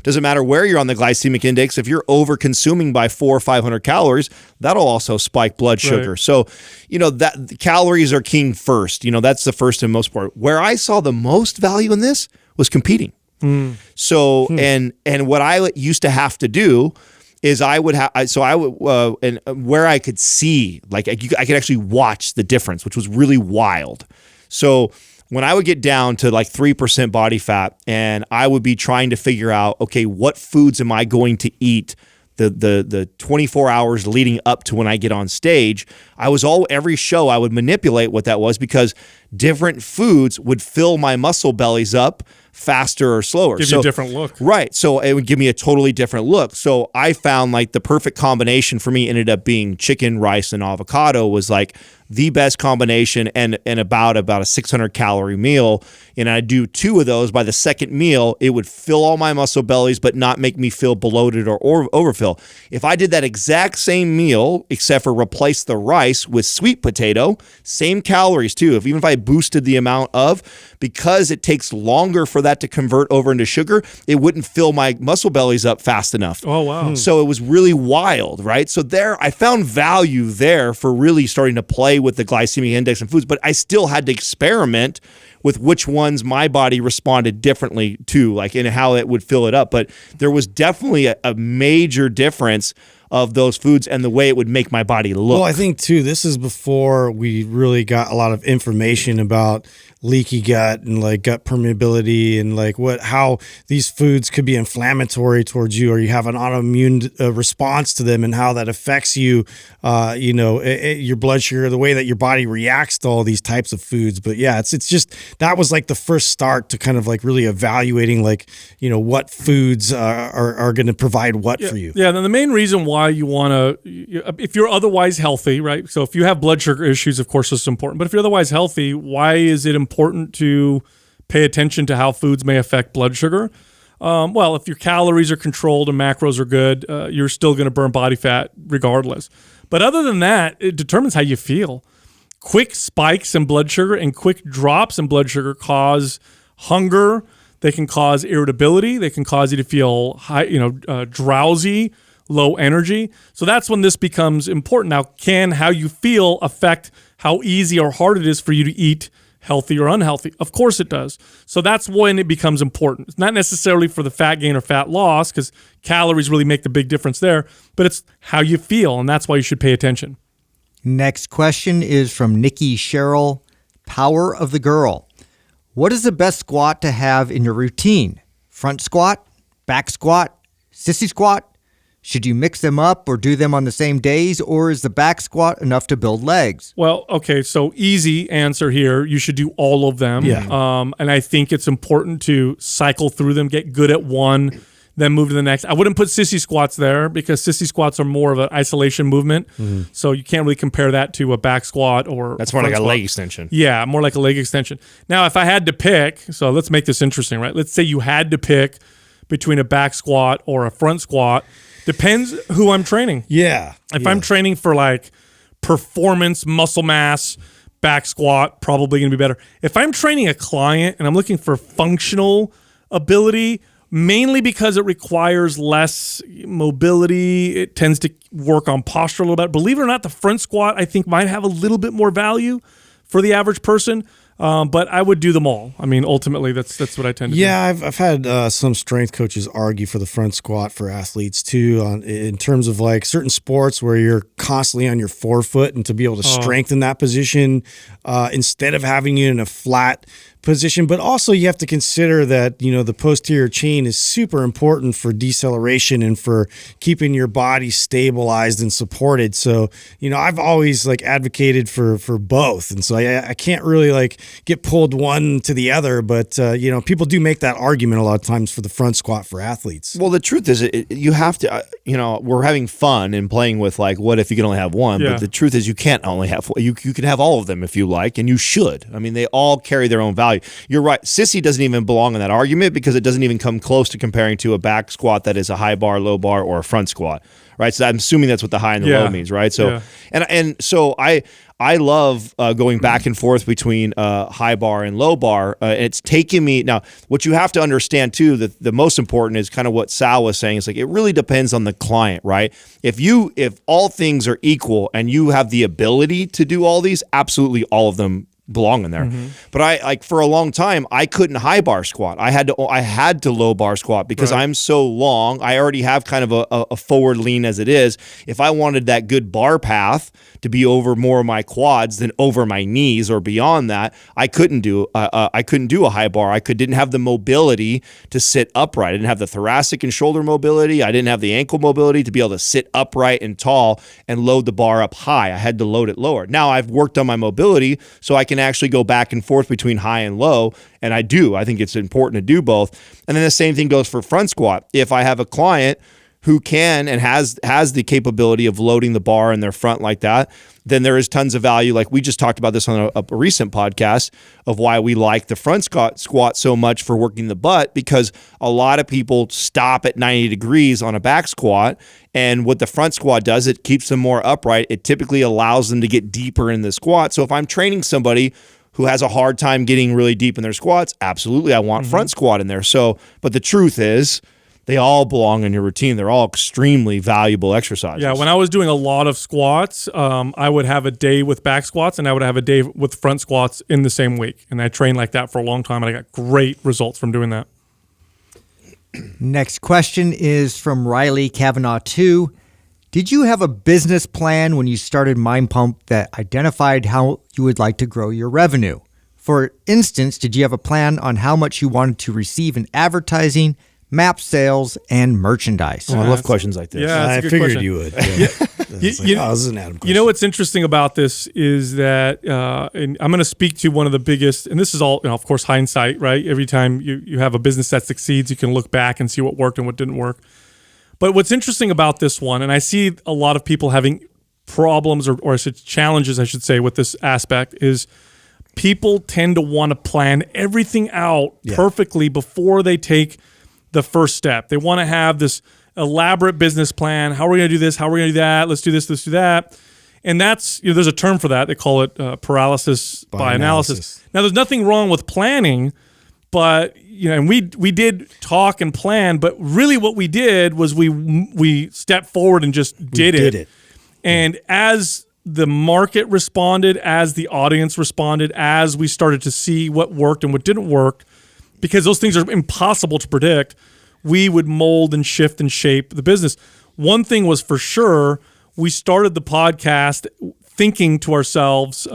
doesn't matter where you're on the glycemic index, if you're over consuming by 400 or 500 calories, that'll also spike blood sugar. Right. So, that calories are king first. That's the first and most important. Where I saw the most value in this was competing. So, and what I used to have to do is I would and where I could see, like I could actually watch the difference, which was really wild. So when I would get down to like 3% body fat and I would be trying to figure out, okay, what foods am I going to eat the 24 hours leading up to when I get on stage, every show I would manipulate what that was, because different foods would fill my muscle bellies up faster or slower. Give you a different look. Right. So it would give me a totally different look. So I found like the perfect combination for me ended up being chicken, rice, and avocado was like the best combination, and about a 600 calorie meal. And I do 2 of those. By the second meal, it would fill all my muscle bellies, but not make me feel bloated or overfill. If I did that exact same meal, except for replace the rice with sweet potato, same calories too. Even if I boosted the amount because it takes longer for that to convert over into sugar, it wouldn't fill my muscle bellies up fast enough. Oh, wow. So it was really wild, right? So I found value there for really starting to play with the glycemic index and foods, but I still had to experiment with which ones my body responded differently to, like in how it would fill it up. But there was definitely a major difference of those foods and the way it would make my body look. Well, I think too, this is before we really got a lot of information about leaky gut and like gut permeability and like how these foods could be inflammatory towards you, or you have an autoimmune response to them, and how that affects you, your blood sugar, the way that your body reacts to all these types of foods. But yeah, it's just, that was like the first start to kind of like really evaluating what foods are going to provide what for you. Yeah. Then the main reason why you want to, if you're otherwise healthy, right? So if you have blood sugar issues, of course, this is important. But if you're otherwise healthy, why is it important to pay attention to how foods may affect blood sugar? Well, if your calories are controlled and macros are good, you're still going to burn body fat regardless. But other than that, it determines how you feel. Quick spikes in blood sugar and quick drops in blood sugar cause hunger. They can cause irritability. They can cause you to feel drowsy, low energy. So that's when this becomes important. Now, can how you feel affect how easy or hard it is for you to eat healthy or unhealthy? Of course it does. So that's when it becomes important. It's not necessarily for the fat gain or fat loss, because calories really make the big difference there, but it's how you feel, and that's why you should pay attention. Next question is from Nikki Sherrill, Power of the Girl. What is the best squat to have in your routine? Front squat, back squat, sissy squat, Should you mix them up or do them on the same days, or is the back squat enough to build legs? Well, okay, so easy answer here. You should do all of them. Yeah. And I think it's important to cycle through them, get good at one, then move to the next. I wouldn't put sissy squats there because sissy squats are more of an isolation movement. So you can't really compare that to a back squat or That's more front like a squat. leg extension. Yeah, more like a leg extension. Now, if I had to pick, so let's make this interesting, right? Let's say you had to pick between a back squat or a front squat. Depends who I'm training. Yeah. If I'm training for like performance, muscle mass, back squat, probably going to be better. If I'm training a client and I'm looking for functional ability, mainly because it requires less mobility, it tends to work on posture a little bit. Believe it or not, the front squat, I think, might have a little bit more value for the average person. But I would do them all. I mean, ultimately, that's what I tend to do. Yeah, I've had some strength coaches argue for the front squat for athletes too, in terms of like certain sports where you're constantly on your forefoot, and to be able to strengthen that position instead of having it in a flat position. But also you have to consider that, the posterior chain is super important for deceleration and for keeping your body stabilized and supported. So, I've always like advocated for both. And so I can't really like get pulled one to the other, but people do make that argument a lot of times for the front squat for athletes. Well, the truth is, you have to, we're having fun and playing with like, what if you can only have one? Yeah. But the truth is, you can't only have one. You can have all of them if you like, and you should. I mean, they all carry their own value. You're right. Sissy doesn't even belong in that argument because it doesn't even come close to comparing to a back squat that is a high bar, low bar, or a front squat, right? So I'm assuming that's what the high and the low means, right? So, and so I love going back and forth between high bar and low bar. It's taken me now. What you have to understand too, that the most important is kind of what Sal was saying. It's like it really depends on the client, right? If all things are equal and you have the ability to do all these, absolutely all of them belong in there. But I like for a long time I couldn't high bar squat. I had to low bar squat because I'm so long. I already have kind of a forward lean as it is. If I wanted that good bar path to be over more of my quads than over my knees or beyond that, I couldn't do a high bar. I didn't have the mobility to sit upright. I didn't have the thoracic and shoulder mobility. I didn't have the ankle mobility to be able to sit upright and tall and load the bar up high. I had to load it lower. Now I've worked on my mobility so I can actually go back and forth between high and low, and I do. I think it's important to do both. And then the same thing goes for front squat. If I have a client who can and has the capability of loading the bar in their front like that, then there is tons of value. Like we just talked about this on a recent podcast of why we like the front squat so much for working the butt, because a lot of people stop at 90 degrees on a back squat. And what the front squat does, it keeps them more upright. It typically allows them to get deeper in the squat. So if I'm training somebody who has a hard time getting really deep in their squats, absolutely, I want front squat in there. So, but the truth is, they all belong in your routine. They're all extremely valuable exercises. Yeah, when I was doing a lot of squats, I would have a day with back squats and I would have a day with front squats in the same week. And I trained like that for a long time, and I got great results from doing that. Next question is from Riley Kavanaugh 2. Did you have a business plan when you started Mind Pump that identified how you would like to grow your revenue? For instance, did you have a plan on how much you wanted to receive in advertising, map sales, and merchandise? I love questions like this. Yeah, that's I a good figured question. you would. Yeah. This is an Adam question. You know what's interesting about this is that, and I'm going to speak to one of the biggest, and this is all, of course, hindsight, right? Every time you have a business that succeeds, you can look back and see what worked and what didn't work. But what's interesting about this one, and I see a lot of people having problems or challenges, I should say, with this aspect, is people tend to want to plan everything out perfectly before they take the first step. They want to have this elaborate business plan. How are we going to do this? How are we going to do that? Let's do this, let's do that. And that's, there's a term for that. They call it paralysis by analysis. Now, there's nothing wrong with planning, but and we did talk and plan, but really what we did was we stepped forward and just did it. And as the market responded, as the audience responded, as we started to see what worked and what didn't work, because those things are impossible to predict, we would mold and shift and shape the business. One thing was for sure, we started the podcast thinking to ourselves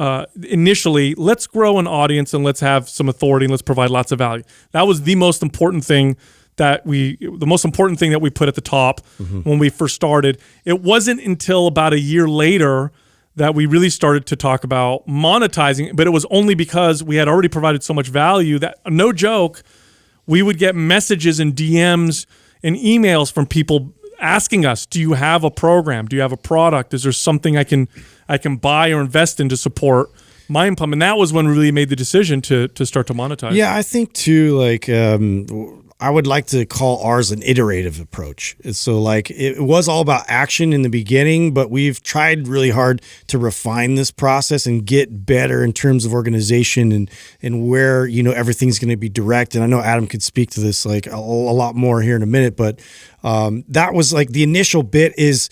initially, let's grow an audience and let's have some authority and let's provide lots of value. That was the most important thing the most important thing that we put at the top when we first started. It wasn't until about a year later that we really started to talk about monetizing, but it was only because we had already provided so much value that, no joke, we would get messages and DMs and emails from people asking us, do you have a program? Do you have a product? Is there something I can buy or invest in to support Mind Pump? And that was when we really made the decision to start to monetize. Yeah, I think too, like, I would like to call ours an iterative approach. So like it was all about action in the beginning, but we've tried really hard to refine this process and get better in terms of organization and where, you know, everything's going to be direct. And I know Adam could speak to this like a lot more here in a minute, but that was like the initial bit is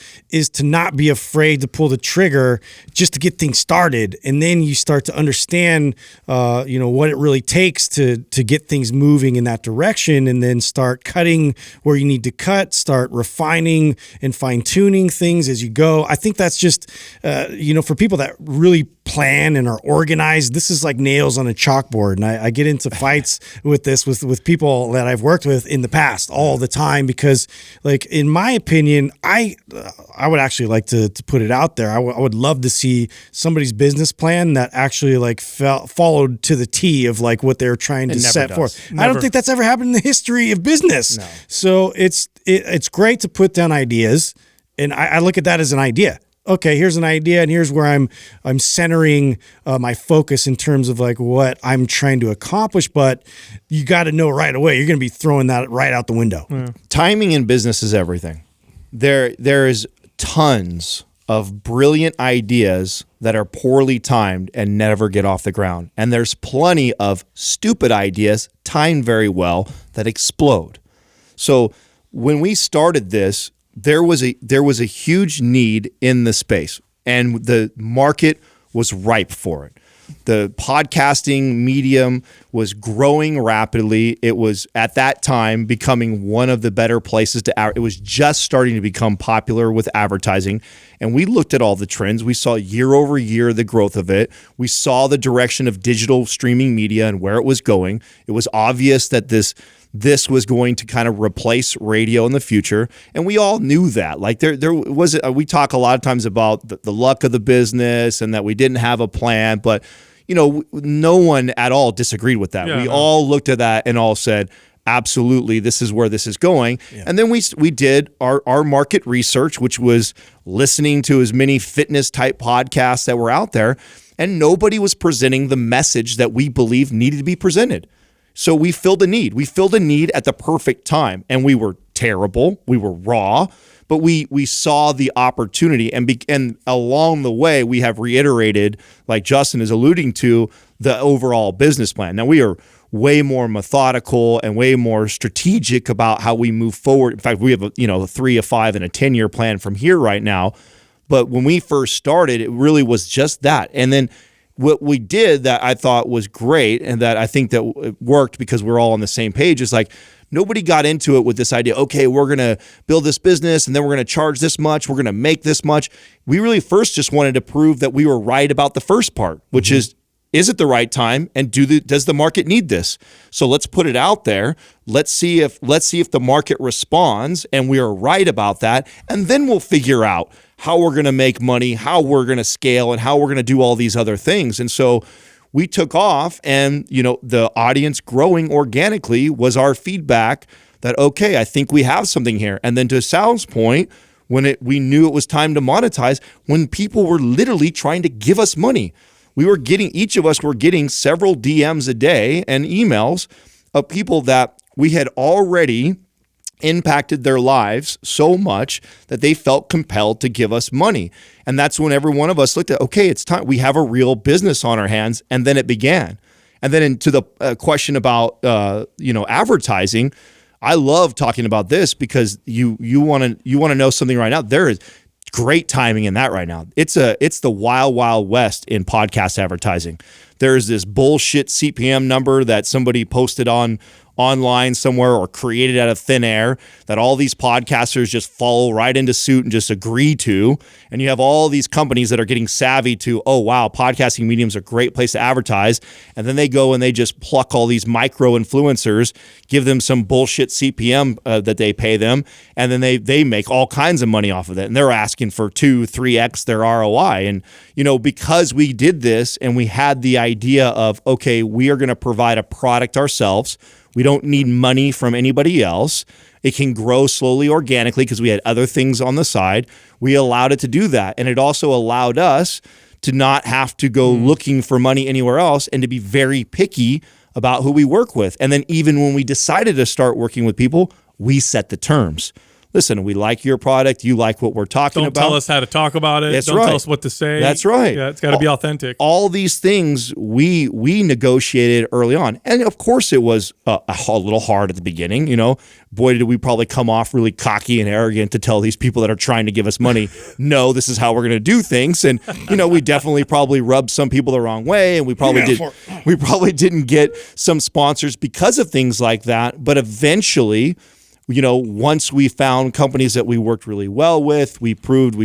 to not be afraid to pull the trigger just to get things started. And then you start to understand, you know, what it really takes to get things moving in that direction, and then start cutting where you need to cut, start refining and fine tuning things as you go. I think that's just, you know, for people that really plan and are organized, this is like nails on a chalkboard. And I get into fights with this with people that I've worked with in the past all the time, because like, in my opinion, I would actually like to put it out there. I would love to see somebody's business plan that actually like followed to the T of like what they're trying to set forth. I don't think that's ever happened in the history of business. No. So it's great to put down ideas, and I look at that as an idea. Okay, here's an idea, and here's where I'm centering my focus in terms of like what I'm trying to accomplish. But you got to know right away you're going to be throwing that right out the window. Yeah. Timing in business is everything. There is tons of brilliant ideas that are poorly timed and never get off the ground, and there's plenty of stupid ideas timed very well that explode. So when we started this, there was a huge need in the space, and the market was ripe for it. The podcasting medium was growing rapidly. It was at that time becoming one of the better places to. It was just starting to become popular with advertising, and we looked at all the trends. We saw year over year the growth of it. We saw the direction of digital streaming media and where it was going. It was obvious that this was going to kind of replace radio in the future. And we all knew that. Like there was, we talk a lot of times about the luck of the business and that we didn't have a plan, but you know, no one at all disagreed with that. We all looked at that and all said, absolutely, this is where this is going. Yeah. And then we did our market research, which was listening to as many fitness type podcasts that were out there, and nobody was presenting the message that we believed needed to be presented. So we filled a need. We filled a need at the perfect time, and we were terrible. We were raw, but we saw the opportunity, and along the way, we have reiterated, like Justin is alluding to, the overall business plan. Now we are way more methodical and way more strategic about how we move forward. In fact, we have a 3, a 5, and a 10-year plan from here right now. But when we first started, it really was just that, and then what we did that I thought was great, and that I think that it worked because we're all on the same page, is like nobody got into it with this idea, okay, we're going to build this business and then we're going to charge this much, we're going to make this much. We really first just wanted to prove that we were right about the first part, which is it the right time, and does the market need this? So let's put it out there. Let's see if the market responds and we are right about that, and then we'll figure out how we're going to make money, how we're going to scale, and how we're going to do all these other things. And so we took off, and the audience growing organically was our feedback that, okay, I think we have something here. And then to Sal's point, when we knew it was time to monetize, when people were literally trying to give us money, each of us were getting several DMs a day and emails of people that we had already impacted their lives so much that they felt compelled to give us money. And that's when every one of us looked at, okay, it's time. We have a real business on our hands. And then it began. And then to the question about, advertising, I love talking about this because you want to know something right now. There is great timing in that right now. It's the wild, wild west in podcast advertising. There's this bullshit CPM number that somebody posted on online somewhere or created out of thin air that all these podcasters just follow right into suit and just agree to. And you have all these companies that are getting savvy to, oh, wow, podcasting medium's a great place to advertise. And then they go and they just pluck all these micro influencers, give them some bullshit CPM that they pay them. And then they make all kinds of money off of it. And they're asking for 2-3x their ROI. And, because we did this and we had the idea of, okay, we are going to provide a product ourselves. We don't need money from anybody else. It can grow slowly organically because we had other things on the side. We allowed it to do that. And it also allowed us to not have to go looking for money anywhere else and to be very picky about who we work with. And then even when we decided to start working with people, we set the terms. Listen, we like your product. You like what we're talking about. Don't tell us how to talk about it. That's Don't right. tell us what to say. That's right. Yeah, it's got to be authentic. All these things we negotiated early on. And of course it was a little hard at the beginning. Boy, did we probably come off really cocky and arrogant to tell these people that are trying to give us money, no, this is how we're going to do things. And, we definitely probably rubbed some people the wrong way. And we probably didn't get some sponsors because of things like that. But eventually, once we found companies that we worked really well with, we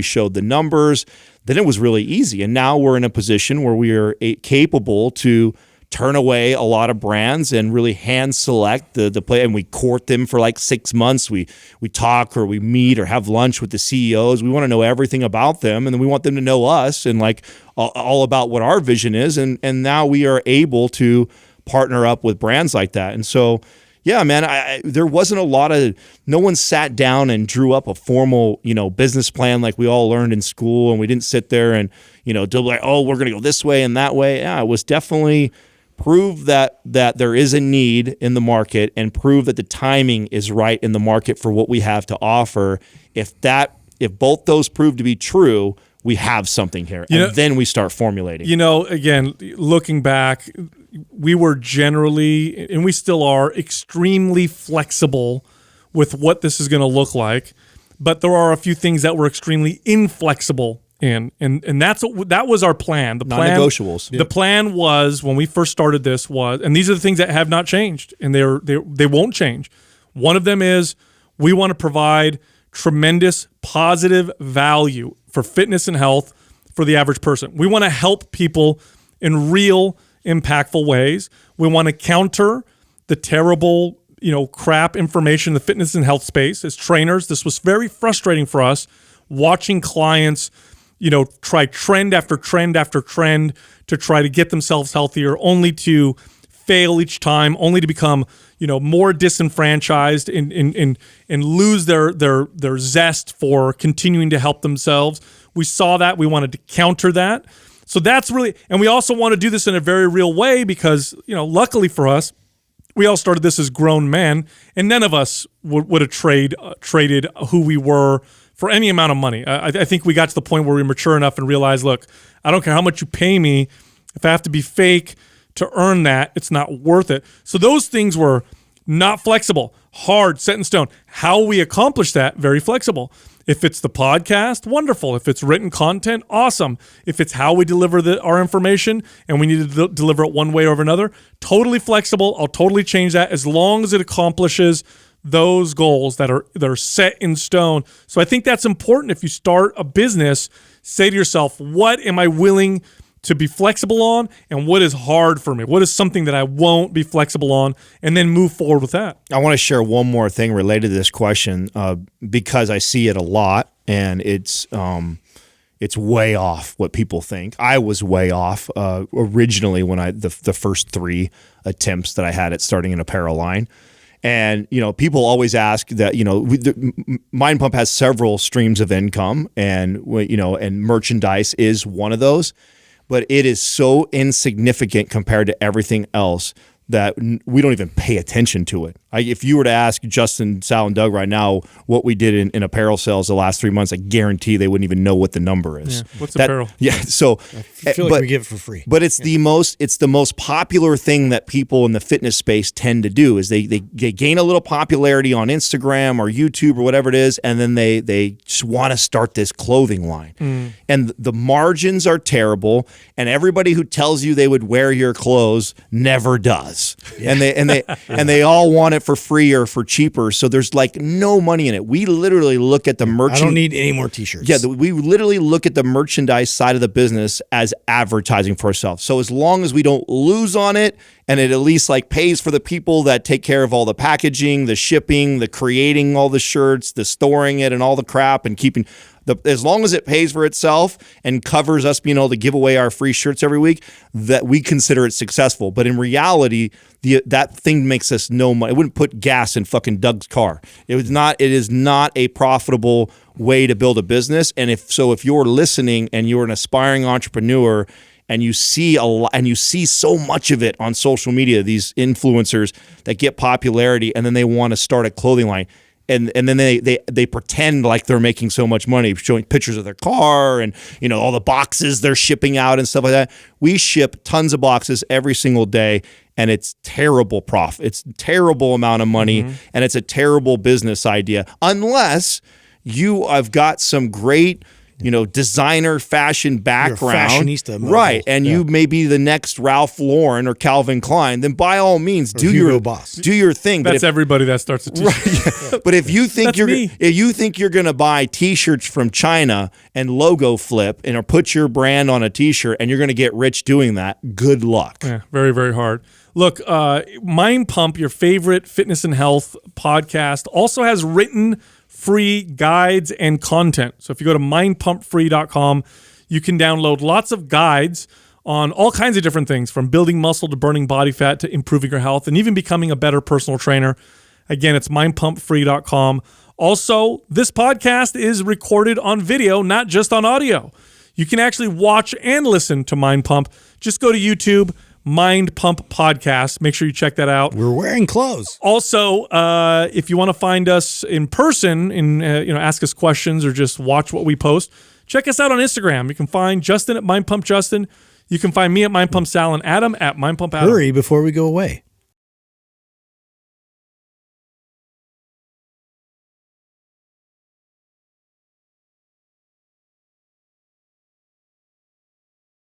showed the numbers, then it was really easy. And now we're in a position where we are capable to turn away a lot of brands and really hand select the play. And we court them for like 6 months. We talk or we meet or have lunch with the CEOs. We want to know everything about them. And then we want them to know us and like all about what our vision is. And now we are able to partner up with brands like that. And so, yeah, man, there wasn't no one sat down and drew up a formal, business plan like we all learned in school. And we didn't sit there and, do like, oh, we're going to go this way and that way. Yeah, it was definitely prove that there is a need in the market and prove that the timing is right in the market for what we have to offer. If both those prove to be true, we have something here. And then we start formulating. Again, looking back, we were generally, and we still are, extremely flexible with what this is going to look like. But there are a few things that we're extremely inflexible in. And that was our plan. Non-negotiables. The plan was, when we first started this, and these are the things that have not changed, and they won't change. One of them is we want to provide tremendous positive value for fitness and health for the average person. We want to help people in real, impactful ways. We want to counter the terrible, crap information in the fitness and health space. As trainers, this was very frustrating for us, watching clients, try trend after trend after trend to try to get themselves healthier, only to fail each time, only to become, more disenfranchised and lose their zest for continuing to help themselves. We saw that. We wanted to counter that. So that's really, and we also want to do this in a very real way because, luckily for us, we all started this as grown men, and none of us would have traded who we were for any amount of money. I think we got to the point where we were mature enough and realized, look, I don't care how much you pay me. If I have to be fake to earn that, it's not worth it. So those things were not flexible, hard, set in stone. How we accomplish that, very flexible. If it's the podcast, wonderful. If it's written content, awesome. If it's how we deliver our information and we need to deliver it one way or another, totally flexible. I'll totally change that as long as it accomplishes those goals that are set in stone. So I think that's important. If you start a business, say to yourself, what am I willing to be flexible on, and what is hard for me? What is something that I won't be flexible on, and then move forward with that. I want to share one more thing related to this question because I see it a lot, and it's way off what people think. I was way off originally when the first 3 attempts that I had at starting an apparel line. And, people always ask that, Mind Pump has several streams of income and merchandise is one of those. But it is so insignificant compared to everything else that we don't even pay attention to it. If you were to ask Justin, Sal, and Doug right now what we did in apparel sales the last 3 months, I guarantee they wouldn't even know what the number is. Yeah. What's apparel? Yeah, so I feel like we give it for free. But it's the most popular thing that people in the fitness space tend to do is they gain a little popularity on Instagram or YouTube or whatever it is, and then they just want to start this clothing line. And the margins are terrible, and everybody who tells you they would wear your clothes never does. Yeah. And they all want it for free or for cheaper. So there's like no money in it. We literally look at the merchandise. I don't need any more t-shirts. Yeah, we literally look at the merchandise side of the business as advertising for ourselves. So as long as we don't lose on it, and it at least like pays for the people that take care of all the packaging, the shipping, the creating all the shirts, the storing it and all the crap and keeping as long as it pays for itself and covers us being able to give away our free shirts every week, that we consider it successful. But in reality, that thing makes us no money. It wouldn't put gas in fucking Doug's car. It is not a profitable way to build a business. And if you're listening and you're an aspiring entrepreneur and you see so much of it on social media, these influencers that get popularity and then they want to start a clothing line. And then they pretend like they're making so much money, showing pictures of their car and all the boxes they're shipping out and stuff like that. We ship tons of boxes every single day, and it's terrible profit. It's a terrible amount of money, and it's a terrible business idea unless you have got some great designer fashion background, you're a fashionista, right? And you may be the next Ralph Lauren or Calvin Klein. Then by all means, do your thing. That's everybody that starts a t-shirt. Right, yeah. But if you think you're going to buy t-shirts from China and logo flip or put your brand on a t-shirt and you're going to get rich doing that, good luck. Yeah, very, very hard. Look, Mind Pump, your favorite fitness and health podcast, also has written free guides and content. So if you go to mindpumpfree.com, you can download lots of guides on all kinds of different things, from building muscle to burning body fat to improving your health and even becoming a better personal trainer. Again, it's mindpumpfree.com. Also, this podcast is recorded on video, not just on audio. You can actually watch and listen to Mind Pump. Just go to YouTube, Mind Pump Podcast. Make sure you check that out. We're wearing clothes. Also, if you want to find us in person and ask us questions or just watch what we post, check us out on Instagram. You can find Justin at Mind Pump Justin. You can find me at Mind Pump Sal and Adam at Mind Pump Adam. Hurry before we go away.